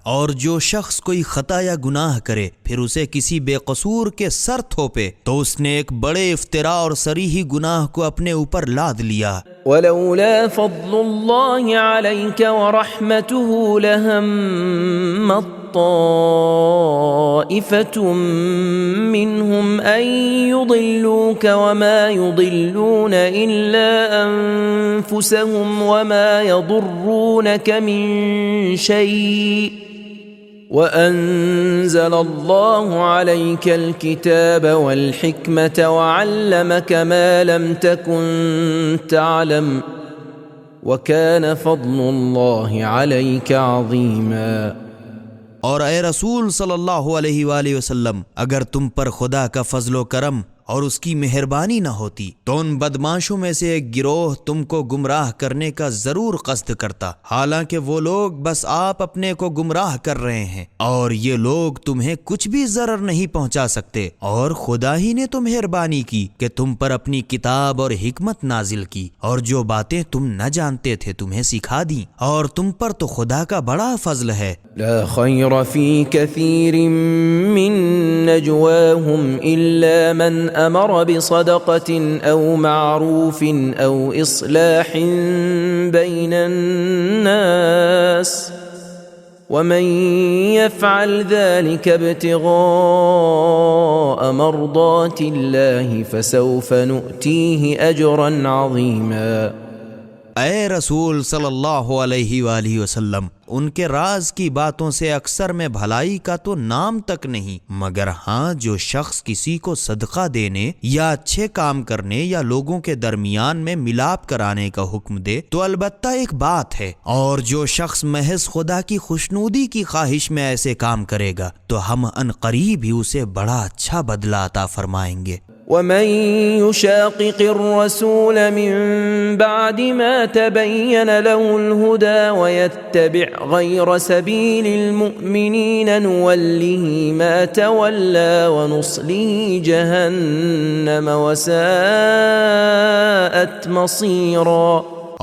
اور جو شخص کوئی خطا یا گناہ کرے پھر اسے کسی بے قصور کے سر تھوپے تو اس نے ایک بڑے افتراء اور صریحی گناہ کو اپنے اوپر لاد لیا. ولولا فضل الله عليك ورحمته لهم طائفة منهم أن يضلوك وما يضلون إلا أنفسهم وما يضرونك من شيء وأنزل الله عليك الكتاب والحكمة وعلمك ما لم تكن تعلم وكان فضل الله عليك عظيما۔ اور اے رسول صلی اللہ علیہ وآلہ وسلم، اگر تم پر خدا کا فضل و کرم اور اس کی مہربانی نہ ہوتی تو ان بدماشوں میں سے ایک گروہ تم کو گمراہ کرنے کا ضرور قصد کرتا، حالانکہ وہ لوگ بس آپ اپنے کو گمراہ کر رہے ہیں، اور یہ لوگ تمہیں کچھ بھی ضرر نہیں پہنچا سکتے، اور خدا ہی نے تو مہربانی کی کہ تم پر اپنی کتاب اور حکمت نازل کی، اور جو باتیں تم نہ جانتے تھے تمہیں سکھا دیں، اور تم پر تو خدا کا بڑا فضل ہے۔ لا خير في كثير من نجواهم إلا من أمر بصدقة أو معروف أو إصلاح بين الناس ومن يفعل ذلك ابتغاء مرضات الله فسوف نؤتيه أجرا عظيما۔ اے رسول صلی اللہ علیہ وآلہ وسلم، ان کے راز کی باتوں سے اکثر میں بھلائی کا تو نام تک نہیں، مگر ہاں جو شخص کسی کو صدقہ دینے یا اچھے کام کرنے یا لوگوں کے درمیان میں ملاپ کرانے کا حکم دے تو البتہ ایک بات ہے، اور جو شخص محض خدا کی خوشنودی کی خواہش میں ایسے کام کرے گا تو ہم ان قریب ہی اسے بڑا اچھا بدلہ عطا فرمائیں گے۔ ومن يشاقق الرسول من بعد ما تبين له الهدى ويتبع غير سبيل المؤمنين نوله ما تولى ونصله جهنم وساءت مصيرا۔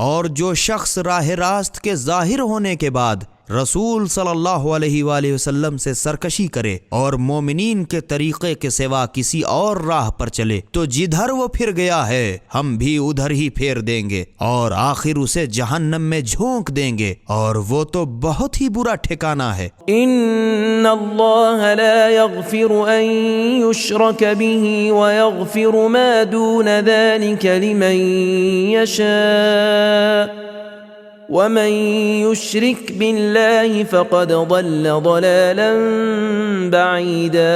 اور جو شخص راہ راست کے ظاہر ہونے کے بعد رسول صلی اللہ علیہ وآلہ وسلم سے سرکشی کرے اور مومنین کے طریقے کے سوا کسی اور راہ پر چلے تو جدھر وہ پھر گیا ہے ہم بھی ادھر ہی پھیر دیں گے، اور آخر اسے جہنم میں جھونک دیں گے، اور وہ تو بہت ہی برا ٹھکانہ ہے۔ ان اللہ لا يغفر ان يشرك به ويغفر ما دون ذلك لمن يشاء ومن يشرك بالله فقد ضل ضلالا بعيدا۔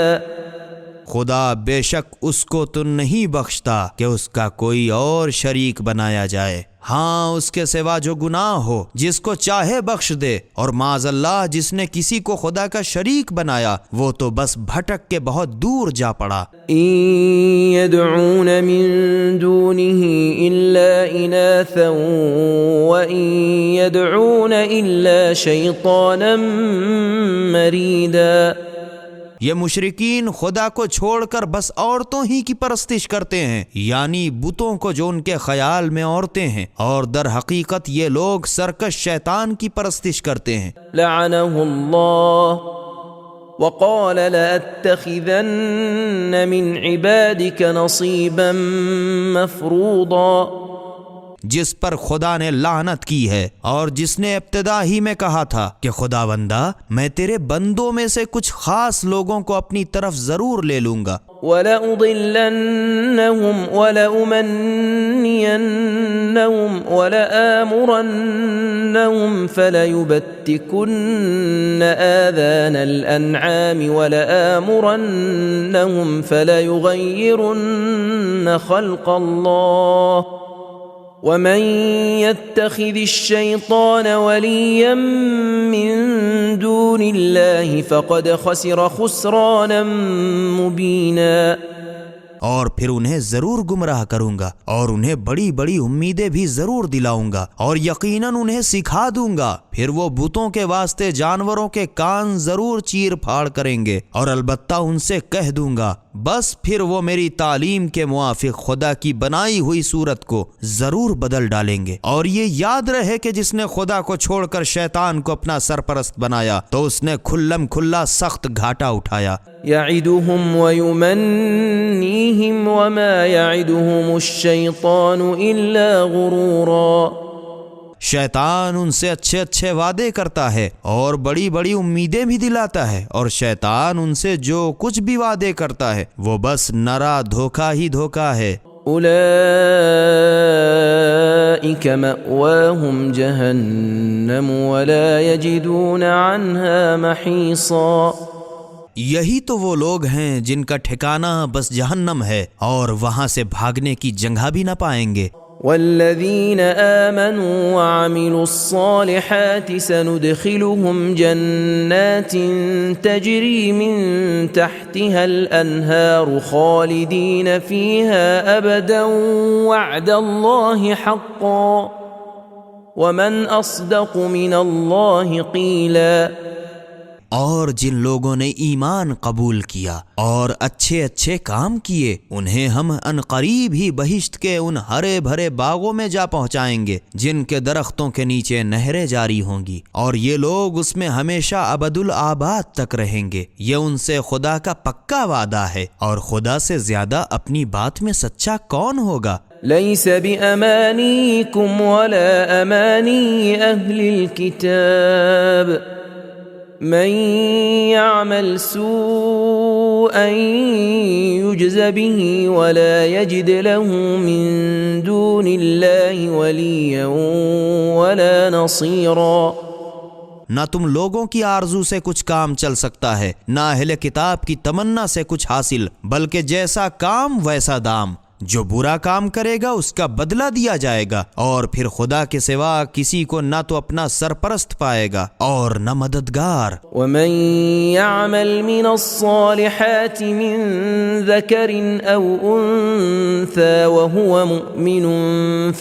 خدا بے شک اس کو تو نہیں بخشتا کہ اس کا کوئی اور شریک بنایا جائے، ہاں اس کے سوا جو گناہ ہو جس کو چاہے بخش دے، اور معاذ اللہ جس نے کسی کو خدا کا شریک بنایا وہ تو بس بھٹک کے بہت دور جا پڑا۔ إن يدعون من دونه إلا إناثا وإن يدعون إلا شيطانا مريدا۔ یہ مشرکین خدا کو چھوڑ کر بس عورتوں ہی کی پرستش کرتے ہیں، یعنی بتوں کو جو ان کے خیال میں عورتیں ہیں، اور در حقیقت یہ لوگ سرکش شیطان کی پرستش کرتے ہیں۔ لعنه الله وقال لأتخذن من عبادك نصيبا مفروضا۔ جس پر خدا نے لعنت کی ہے، اور جس نے ابتدا ہی میں کہا تھا کہ خدا بندہ میں تیرے بندوں میں سے کچھ خاص لوگوں کو اپنی طرف ضرور لے لوں گا۔ وَلَأُضِلَّنَّهُمْ وَلَأُمَنِّيَنَّهُمْ وَلَآمُرَنَّهُمْ فَلَيُبَتِّكُنَّ آذَانَ الْأَنْعَامِ وَلَآمُرَنَّهُمْ فَلَيُغَيِّرُنَّ خَلْقَ اللَّهِ ومن يتخذ الشيطان وليا من دون الله فقد خسر خسرانا مبينا۔ اور پھر انہیں ضرور گمراہ کروں گا، اور انہیں بڑی بڑی امیدیں بھی ضرور دلاؤں گا، اور یقیناً انہیں سکھا دوں گا، پھر وہ بتوں کے واسطے جانوروں کے کان ضرور چیر پھاڑ کریں گے، اور البتہ ان سے کہہ دوں گا بس پھر وہ میری تعلیم کے موافق خدا کی بنائی ہوئی صورت کو ضرور بدل ڈالیں گے۔ اور یہ یاد رہے کہ جس نے خدا کو چھوڑ کر شیطان کو اپنا سرپرست بنایا تو اس نے کھلم کھلا سخت گھاٹا اٹھایا۔ يعدهم ويمنيهم وما يعدهم الشيطان إلا غرورا۔ شیطان ان سے اچھے اچھے وعدے کرتا ہے اور بڑی بڑی امیدیں بھی دلاتا ہے، اور شیطان ان سے جو کچھ بھی وعدے کرتا ہے وہ بس نرا دھوکہ ہی دھوکہ ہے۔ أولئك مأواهم جهنم ولا يجدون عنها محيصا. یہی تو وہ لوگ ہیں جن کا ٹھکانہ بس جہنم ہے اور وہاں سے بھاگنے کی جگہ بھی نہ پائیں گے. والذين آمنوا وعملوا الصالحات سندخلهم جنات تجري من تحتها الأنهار خالدين فيها أبدا وعد الله حقا ومن أصدق من الله قيلا. اور جن لوگوں نے ایمان قبول کیا اور اچھے اچھے کام کیے انہیں ہم عنقریب ہی بہشت کے ان ہرے بھرے باغوں میں جا پہنچائیں گے جن کے درختوں کے نیچے نہریں جاری ہوں گی اور یہ لوگ اس میں ہمیشہ ابد الآباد تک رہیں گے. یہ ان سے خدا کا پکا وعدہ ہے اور خدا سے زیادہ اپنی بات میں سچا کون ہوگا. ليس بأمانيكم ولا أماني أهل الكتاب من يعمل سوءا يجز به ولا يجد له من دون الله وليا ولا نصيرا. نہ تم لوگوں کی آرزو سے کچھ کام چل سکتا ہے نہ اہل کتاب کی تمنا سے کچھ حاصل، بلکہ جیسا کام ویسا دام. جو برا کام کرے گا اس کا بدلہ دیا جائے گا اور پھر خدا کے سوا کسی کو نہ تو اپنا سرپرست پائے گا اور نہ مددگار. ومن يعمل من الصالحات من ذكر أو أنثى وهو مؤمن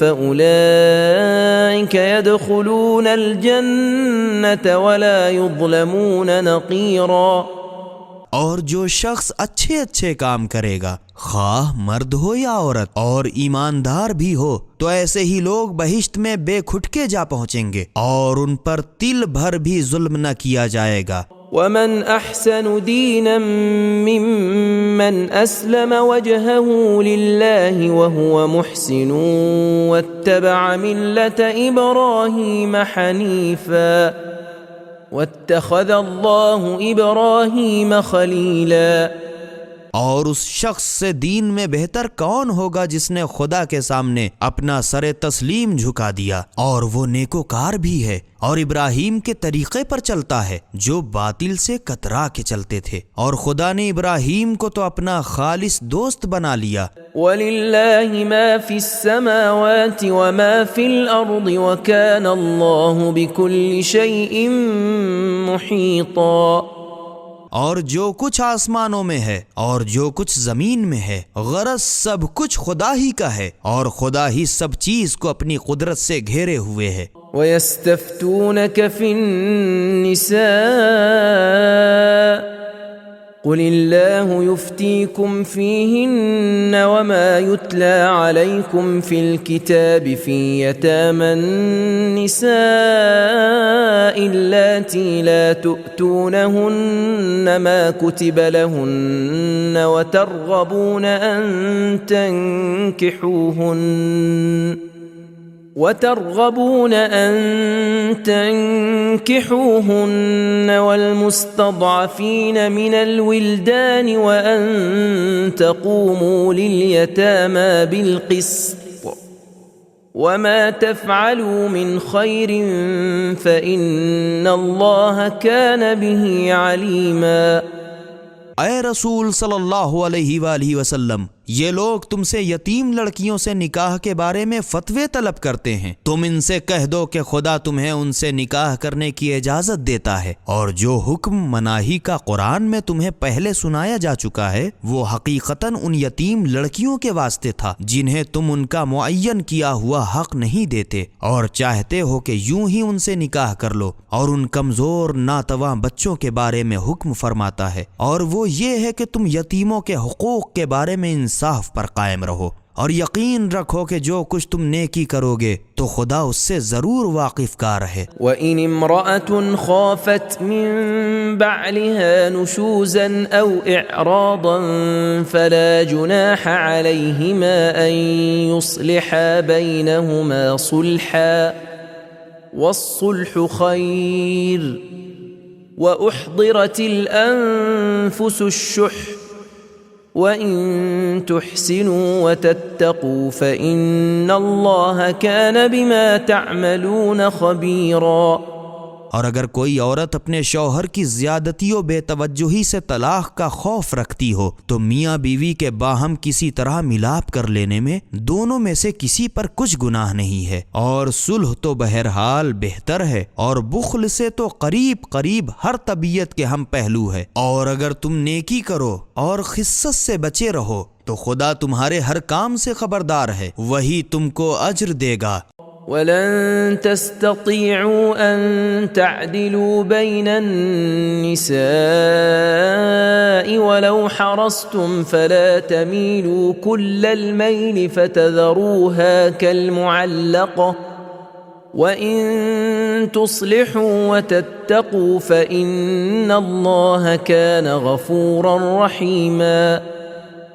فأولئك يدخلون الجنة ولا يظلمون نقيرا. اور جو شخص اچھے اچھے کام کرے گا خواہ مرد ہو یا عورت اور ایماندار بھی ہو تو ایسے ہی لوگ بہشت میں بے کھٹکے جا پہنچیں گے اور ان پر تل بھر بھی ظلم نہ کیا جائے گا. ومن احسن دینا ممن اسلم وجهه لله وهو محسن واتبع ملة ابراہیم حنیفا واتخذ اللہ ابراہیم خلیلا. اور اس شخص سے دین میں بہتر کون ہوگا جس نے خدا کے سامنے اپنا سر تسلیم جھکا دیا اور وہ نیکوکار بھی ہے اور ابراہیم کے طریقے پر چلتا ہے جو باطل سے کترا کے چلتے تھے اور خدا نے ابراہیم کو تو اپنا خالص دوست بنا لیا. وَلِلَّهِ مَا فِي السَّمَاوَاتِ وَمَا فِي الْأَرْضِ وَكَانَ اللَّهُ بِكُلِّ شَيْءٍ مُحِيطًا. اور جو کچھ آسمانوں میں ہے اور جو کچھ زمین میں ہے غرض سب کچھ خدا ہی کا ہے اور خدا ہی سب چیز کو اپنی قدرت سے گھیرے ہوئے ہے. وَيَسْتَفْتُونَكَ فِي النِّسَاءِ قُلِ اللَّهُ يُفْتِيكُمْ فِيهِنَّ وَمَا يُتْلَى عَلَيْكُمْ فِي الْكِتَابِ فِي يَتَامَى النِّسَاءِ اللَّاتِي لَا تُؤْتُونَهُنَّ مَا كُتِبَ لَهُنَّ وترغبون أن تنكحوهن والمستضعفين من الولدان وأن تقوموا لليتامى بالقسط وما تفعلوا من خير فإن الله كان به عليما. اے رسول صلی اللہ علیہ وآلہ وسلم، یہ لوگ تم سے یتیم لڑکیوں سے نکاح کے بارے میں فتوے طلب کرتے ہیں. تم ان سے کہہ دو کہ خدا تمہیں ان سے نکاح کرنے کی اجازت دیتا ہے اور جو حکم مناہی کا قرآن میں تمہیں پہلے سنایا جا چکا ہے وہ حقیقتاً ان یتیم لڑکیوں کے واسطے تھا جنہیں تم ان کا معین کیا ہوا حق نہیں دیتے اور چاہتے ہو کہ یوں ہی ان سے نکاح کر لو. اور ان کمزور ناتواں بچوں کے بارے میں حکم فرماتا ہے اور وہ یہ ہے کہ تم یتیموں کے حقوق کے بارے میں انصاف پر قائم رہو اور یقین رکھو کہ جو کچھ تم نیکی کرو گے تو خدا اس سے ضرور واقف کار ہے. وَإِنِ امْرَأَةٌ خَافَتْ مِنْ بَعْلِهَا نُشُوزًا أَوْ إِعْرَاضًا فَلَا جُنَاحَ عَلَيْهِمَا أَنْ يُصْلِحَا بَيْنَهُمَا صُلْحًا وَالصُّلْحُ خَيْرٌ وَأُحْضِرَتِ الْأَنفُسُ الشُّحَّ وَإِن تُحْسِنُوا وَتَتَّقُوا فَإِنَّ اللَّهَ كَانَ بِمَا تَعْمَلُونَ خَبِيرًا۔ اور اگر کوئی عورت اپنے شوہر کی زیادتی و بے توجہی سے طلاق کا خوف رکھتی ہو تو میاں بیوی کے باہم کسی طرح ملاپ کر لینے میں دونوں میں سے کسی پر کچھ گناہ نہیں ہے، اور صلح تو بہرحال بہتر ہے، اور بخل سے تو قریب قریب ہر طبیعت کے ہم پہلو ہے۔ اور اگر تم نیکی کرو اور خست سے بچے رہو تو خدا تمہارے ہر کام سے خبردار ہے، وہی تم کو اجر دے گا۔ وَلَن تَسْتَطِيعُوا أَن تَعْدِلُوا بَيْنَ النِّسَاءِ وَلَوْ حَرَصْتُمْ فَلَا تَمِيلُوا كُلَّ الْمَيْلِ فَتَذَرُوهَا كَالْمُعَلَّقَةِ وَإِن تُصْلِحُوا وَتَتَّقُوا فَإِنَّ اللَّهَ كَانَ غَفُورًا رَحِيمًا۔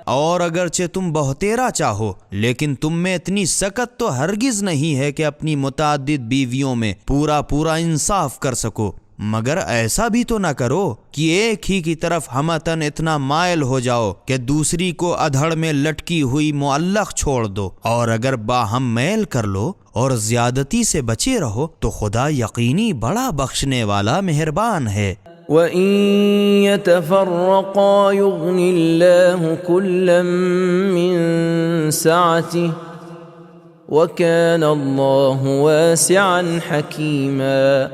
اور اگرچہ تم بہتیرا چاہو لیکن تم میں اتنی سکت تو ہرگز نہیں ہے کہ اپنی متعدد بیویوں میں پورا انصاف کر سکو، مگر ایسا بھی تو نہ کرو کہ ایک ہی کی طرف ہمتن اتنا مائل ہو جاؤ کہ دوسری کو ادھڑ میں لٹکی ہوئی معلق چھوڑ دو۔ اور اگر باہم میل کر لو اور زیادتی سے بچے رہو تو خدا یقینی بڑا بخشنے والا مہربان ہے۔ وَإِن يَتَفَرَّقَا يُغْنِ اللَّهُ كُلًّا مِّن سَعَتِهِ وَكَانَ اللَّهُ وَاسِعًا حَكِيمًا۔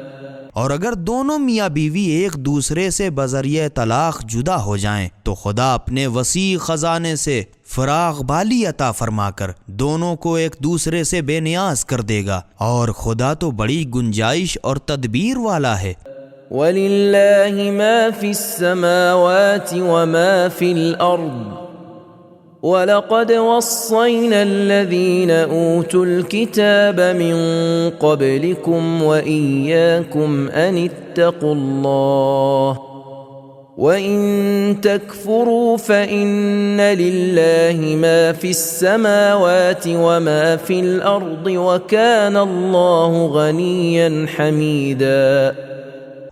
اور اگر دونوں میاں بیوی ایک دوسرے سے بذریعہ طلاق جدا ہو جائیں تو خدا اپنے وسیع خزانے سے فراغ بالی عطا فرما کر دونوں کو ایک دوسرے سے بے نیاز کر دے گا، اور خدا تو بڑی گنجائش اور تدبیر والا ہے۔ وَلِلَّهِ مَا فِي السَّمَاوَاتِ وَمَا فِي الْأَرْضِ وَلَقَدْ وَصَّيْنَا الَّذِينَ أُوتُوا الْكِتَابَ مِنْ قَبْلِكُمْ وَإِيَّاكُمْ أَنِ اتَّقُوا اللَّهَ وَإِن تَكْفُرُوا فَإِنَّ لِلَّهِ مَا فِي السَّمَاوَاتِ وَمَا فِي الْأَرْضِ وَكَانَ اللَّهُ غَنِيًّا حَمِيدًا۔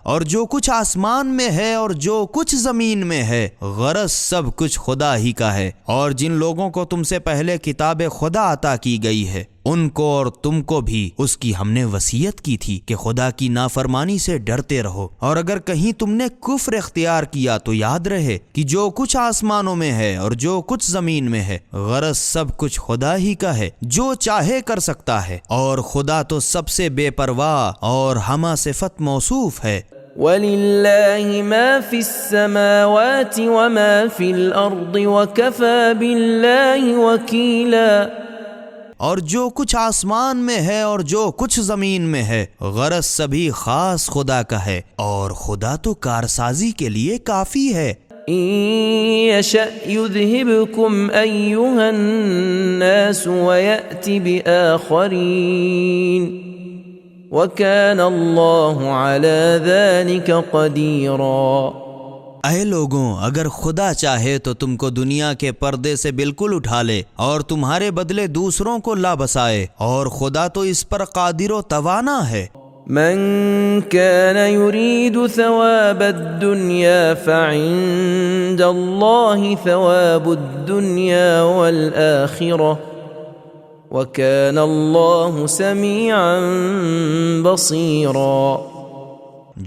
اور جو کچھ آسمان میں ہے اور جو کچھ زمین میں ہے غرض سب کچھ خدا ہی کا ہے، اور جن لوگوں کو تم سے پہلے کتاب خدا عطا کی گئی ہے ان کو اور تم کو بھی اس کی ہم نے وصیت کی تھی کہ خدا کی نافرمانی سے ڈرتے رہو، اور اگر کہیں تم نے کفر اختیار کیا تو یاد رہے کہ جو کچھ آسمانوں میں ہے اور جو کچھ زمین میں ہے غرض سب کچھ خدا ہی کا ہے، جو چاہے کر سکتا ہے، اور خدا تو سب سے بے پرواہ اور ہمہ صفت موصوف ہے۔ وَلِلَّهِ مَا فِي السَّمَاوَاتِ وَمَا فِي الْأَرْضِ وَكَفَى بِاللَّهِ وَكِيلًا۔ اور جو کچھ آسمان میں ہے اور جو کچھ زمین میں ہے غرض سبھی خاص خدا کا ہے، اور خدا تو کارسازی کے لیے کافی ہے۔ إِن يَشَأْ يُذْهِبْكُمْ أَيُّهَا النَّاسُ وَيَأْتِ بِآخَرِينَ وَكَانَ اللَّهُ عَلَى ذَلِكَ قَدِيرًا۔ اے لوگوں، اگر خدا چاہے تو تم کو دنیا کے پردے سے بالکل اٹھا لے اور تمہارے بدلے دوسروں کو لا بسائے، اور خدا تو اس پر قادر و توانا ہے۔ من كان يريد ثواب الدنيا فعند الله ثواب الدنيا والآخرة وَكَانَ اللَّهُ سَمِيعًا بَصِيرًا۔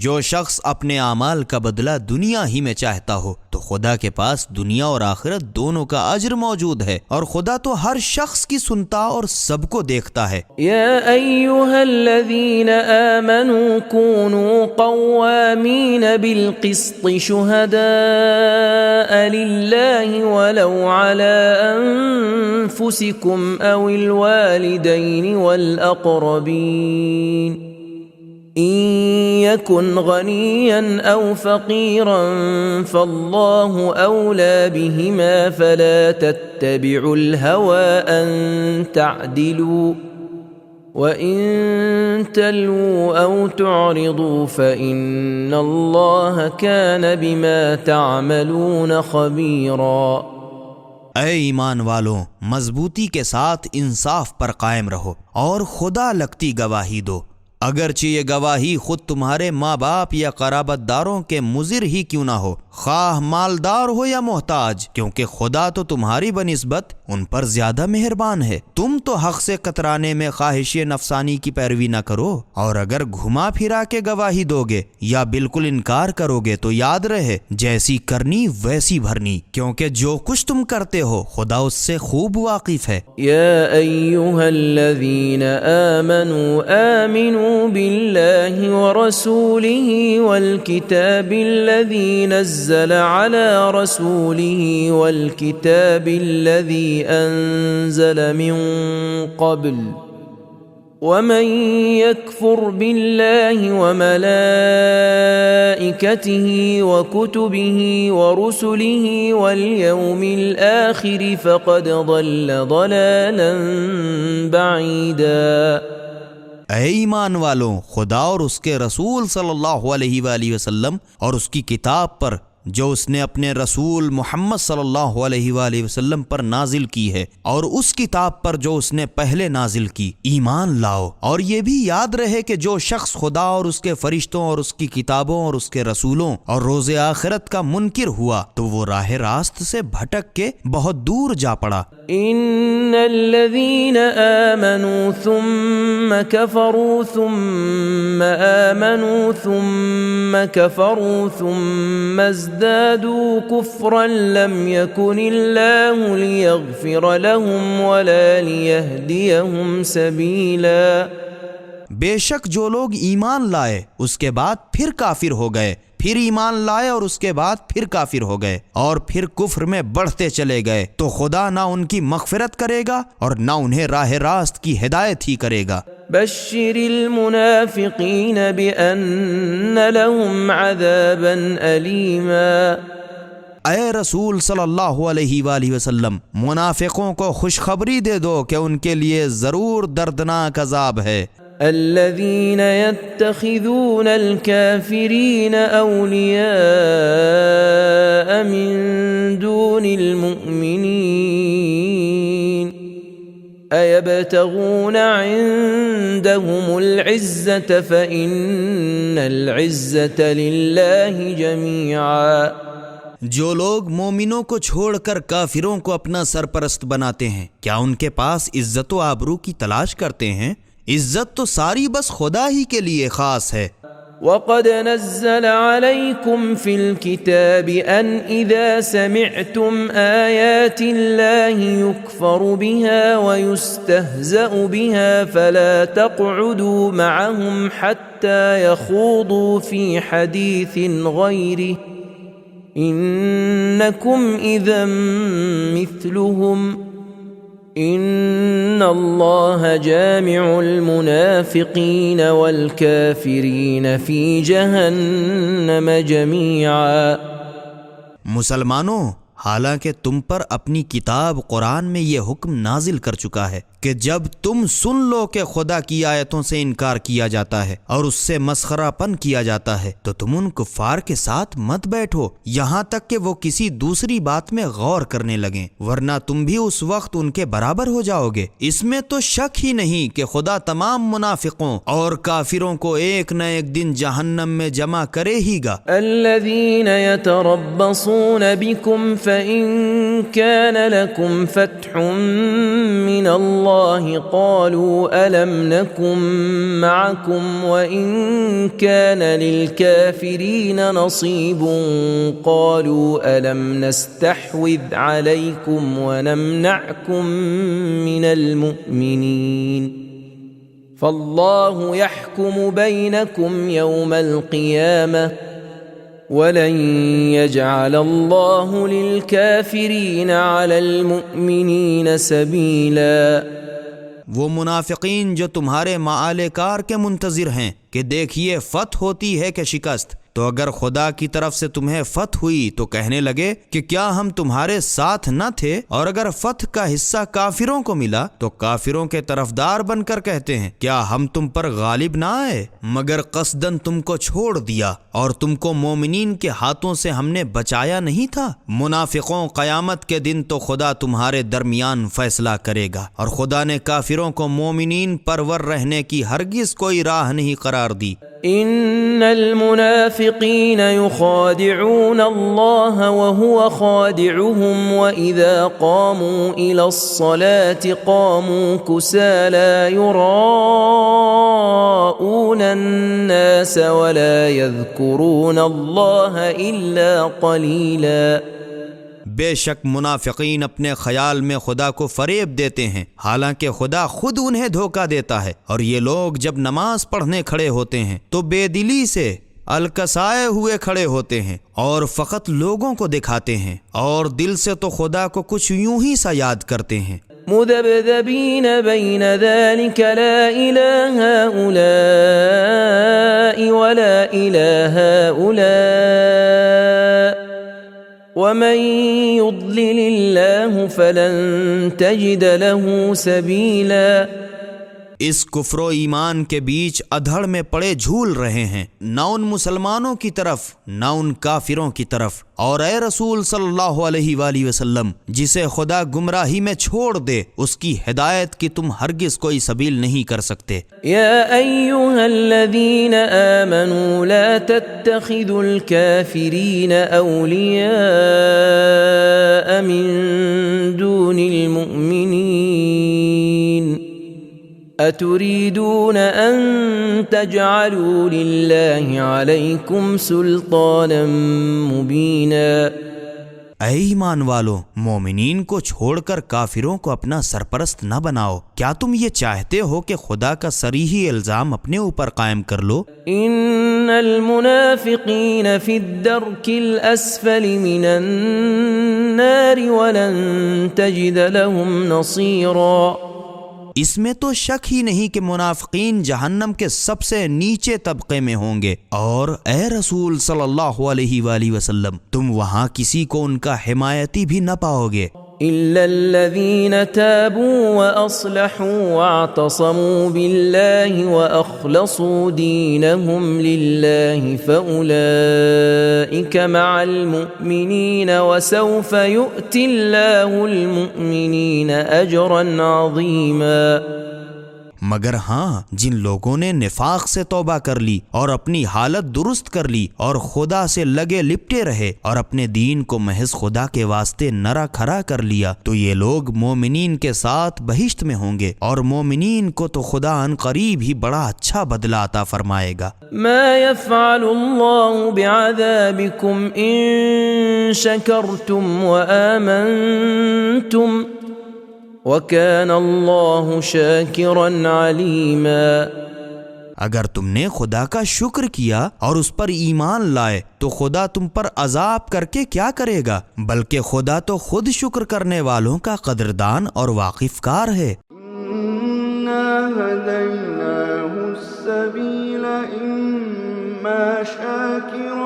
جو شخص اپنے اعمال کا بدلہ دنیا ہی میں چاہتا ہو تو خدا کے پاس دنیا اور آخرت دونوں کا اجر موجود ہے، اور خدا تو ہر شخص کی سنتا اور سب کو دیکھتا ہے۔ یا ایھا الذین آمنوا کونوا قوامین بالقسط شہداء للہ ولو علی انفسکم او الوالدین والاقربین إن يكن غنيا أو فقيرا فالله أولى بهما فلا تتبعوا الهوى أن تعدلوا وإن تلووا أو تعرضوا فإن الله كان بما تعملون خبيرا۔ اے ایمان والوں، مضبوطی کے ساتھ انصاف پر قائم رہو اور خدا لگتی گواہی دو، اگرچہ یہ گواہی خود تمہارے ماں باپ یا قرابت داروں کے مضر ہی کیوں نہ ہو، خواہ مالدار ہو یا محتاج، کیونکہ خدا تو تمہاری بنسبت ان پر زیادہ مہربان ہے۔ تم تو حق سے کترانے میں خواہش نفسانی کی پیروی نہ کرو، اور اگر گھما پھرا کے گواہی دو گے یا بالکل انکار کرو گے تو یاد رہے جیسی کرنی ویسی بھرنی، کیونکہ جو کچھ تم کرتے ہو خدا اس سے خوب واقف ہے۔ يا أيها الذين آمنوا آمنوا بالله ورسوله والكتاب الذي نزل على رسوله والكتاب الذي أنزل من قبل ومن يكفر بالله وملائكته وكتبه ورسله واليوم الآخر فقد ضل ضلالا بعيدا۔ اے ایمان والوں، خدا اور اس کے رسول صلی اللہ علیہ وآلہ وسلم اور اس کی کتاب پر جو اس نے اپنے رسول محمد صلی اللہ علیہ وآلہ وسلم پر نازل کی ہے، اور اس کتاب پر جو اس نے پہلے نازل کی، ایمان لاؤ۔ اور یہ بھی یاد رہے کہ جو شخص خدا اور اس کے فرشتوں اور اس کی کتابوں اور اس کے رسولوں اور روز آخرت کا منکر ہوا تو وہ راہ راست سے بھٹک کے بہت دور جا پڑا۔ ان الذين آمنوا ثم كفروا ثم آمنوا ثم كفروا ثم ازدادوا كفرا لم يكن الله ليغفر لهم ولا ليهديهم سبيلا۔ بے شک جو لوگ ایمان لائے اس کے بعد پھر کافر ہو گئے، پھر ایمان لائے اور اس کے بعد پھر کافر ہو گئے اور پھر کفر میں بڑھتے چلے گئے، تو خدا نہ ان کی مغفرت کرے گا اور نہ انہیں راہ راست کی ہدایت ہی کرے گا۔ بشر المنافقین بأن لهم عذابا ألیما۔ اے رسول صلی اللہ علیہ وآلہ وسلم، منافقوں کو خوشخبری دے دو کہ ان کے لیے ضرور دردناک عذاب ہے۔ الذين يتخذون الكافرين أولياء من دون المؤمنين أيبتغون عندهم العزة فإن العزة لله جميعا۔ جو لوگ مومنوں کو چھوڑ کر کافروں کو اپنا سرپرست بناتے ہیں، کیا ان کے پاس عزت و آبرو کی تلاش کرتے ہیں؟ عزت تو ساری بس خدا ہی کے لیے خاص ہے۔ وقد نزل عليكم في الكتاب أن إذا سمعتم آيات الله يكفر بها ويستهزأ بها فلا تقعدوا معهم حتى يخوضوا في حديث غيره إنكم إذا مثلهم ان اللہ جامع المنافقین والکافرین فی جہنم جمیعا۔ مسلمانوں، حالانکہ تم پر اپنی کتاب قرآن میں یہ حکم نازل کر چکا ہے کہ جب تم سن لو کہ خدا کی آیتوں سے انکار کیا جاتا ہے اور اس سے مسخرہ پن کیا جاتا ہے تو تم ان کفار کے ساتھ مت بیٹھو یہاں تک کہ وہ کسی دوسری بات میں غور کرنے لگیں، ورنہ تم بھی اس وقت ان کے برابر ہو جاؤ گے۔ اس میں تو شک ہی نہیں کہ خدا تمام منافقوں اور کافروں کو ایک نہ ایک دن جہنم میں جمع کرے ہی گا۔ الذین یتربصون بکم فإن كان لكم فتح من الله قالوا ألم نكن معكم وإن كان للكافرين نصيب قالوا ألم نستحوذ عليكم ونمنعكم من المؤمنين فالله يحكم بينكم يوم القيامة وَلَن يَجْعَلَ اللَّهُ لِلْكَافِرِينَ عَلَى الْمُؤْمِنِينَ سَبِيلًا۔ وہ منافقین جو تمہارے مآل کار کے منتظر ہیں کہ دیکھیے فتح ہوتی ہے کہ شکست، تو اگر خدا کی طرف سے تمہیں فتح ہوئی تو کہنے لگے کہ کیا ہم تمہارے ساتھ نہ تھے، اور اگر فتح کا حصہ کافروں کو ملا تو کافروں کے طرفدار بن کر کہتے ہیں کیا ہم تم پر غالب نہ آئے، مگر قصدن تم کو چھوڑ دیا اور تم کو مومنین کے ہاتھوں سے ہم نے بچایا نہیں تھا۔ منافقوں، قیامت کے دن تو خدا تمہارے درمیان فیصلہ کرے گا، اور خدا نے کافروں کو مومنین پرور رہنے کی ہرگز کوئی راہ نہیں قرار دی۔ ان المنافقین یخادعون اللہ وهو خادعهم واذا قاموا الى الصلاة قاموا كسالى يراءون الناس ولا يذكرون اللہ الا قلیلا۔ بے شک منافقین اپنے خیال میں خدا کو فریب دیتے ہیں، حالانکہ خدا خود انہیں دھوکہ دیتا ہے، اور یہ لوگ جب نماز پڑھنے کھڑے ہوتے ہیں تو بے دلی سے الکسائے ہوئے کھڑے ہوتے ہیں اور فقط لوگوں کو دکھاتے ہیں، اور دل سے تو خدا کو کچھ یوں ہی سا یاد کرتے ہیں۔ مذبذبین بین ذلک لا الہ ہؤلاء ولا الہ ہؤلاء ومن يضلل الله فلن تجد له سبيلا۔ اس کفر و ایمان کے بیچ ادھڑ میں پڑے جھول رہے ہیں، نہ ان مسلمانوں کی طرف نہ ان کافروں کی طرف، اور اے رسول صلی اللہ علیہ وآلہ وسلم، جسے خدا گمراہی میں چھوڑ دے اس کی ہدایت کی تم ہرگز کوئی سبیل نہیں کر سکتے۔ یا ایھا الذین آمنوا لا تتخذوا الکافرین اولیاء من دون المؤمنین اتريدون ان تجعلوا لله عليكم سلطانا مبينا۔ اے ایمان والو، مومنین کو چھوڑ کر کافروں کو اپنا سرپرست نہ بناؤ۔ کیا تم یہ چاہتے ہو کہ خدا کا صریحی الزام اپنے اوپر قائم کر لو؟ ان المنافقین فی الدرک الاسفل من النار ولن تجد لهم نصیرا۔ اس میں تو شک ہی نہیں کہ منافقین جہنم کے سب سے نیچے طبقے میں ہوں گے، اور اے رسول صلی اللہ علیہ وآلہ وسلم، تم وہاں کسی کو ان کا حمایتی بھی نہ پاؤ گے۔ إلا الذين تابوا وأصلحوا واعتصموا بالله وأخلصوا دينهم لله فأولئك مع المؤمنين وسوف يؤتي الله المؤمنين أجرا عظيما۔ مگر ہاں، جن لوگوں نے نفاق سے توبہ کر لی اور اپنی حالت درست کر لی اور خدا سے لگے لپٹے رہے اور اپنے دین کو محض خدا کے واسطے نرا کھرا کر لیا، تو یہ لوگ مومنین کے ساتھ بہشت میں ہوں گے، اور مومنین کو تو خدا ان قریب ہی بڑا اچھا بدلہ عطا فرمائے گا۔ ما يفعل الله بعذابكم ان شكرتم وآمنتم وَكَانَ اللَّهُ شَاكِرًا عَلِيمًا۔ اگر تم نے خدا کا شکر کیا اور اس پر ایمان لائے تو خدا تم پر عذاب کر کے کیا کرے گا، بلکہ خدا تو خود شکر کرنے والوں کا قدردان اور واقف کار ہے۔ إِنَّا هَدَيْنَاهُ السَّبِيلَ إِمَّا شَاكِرًا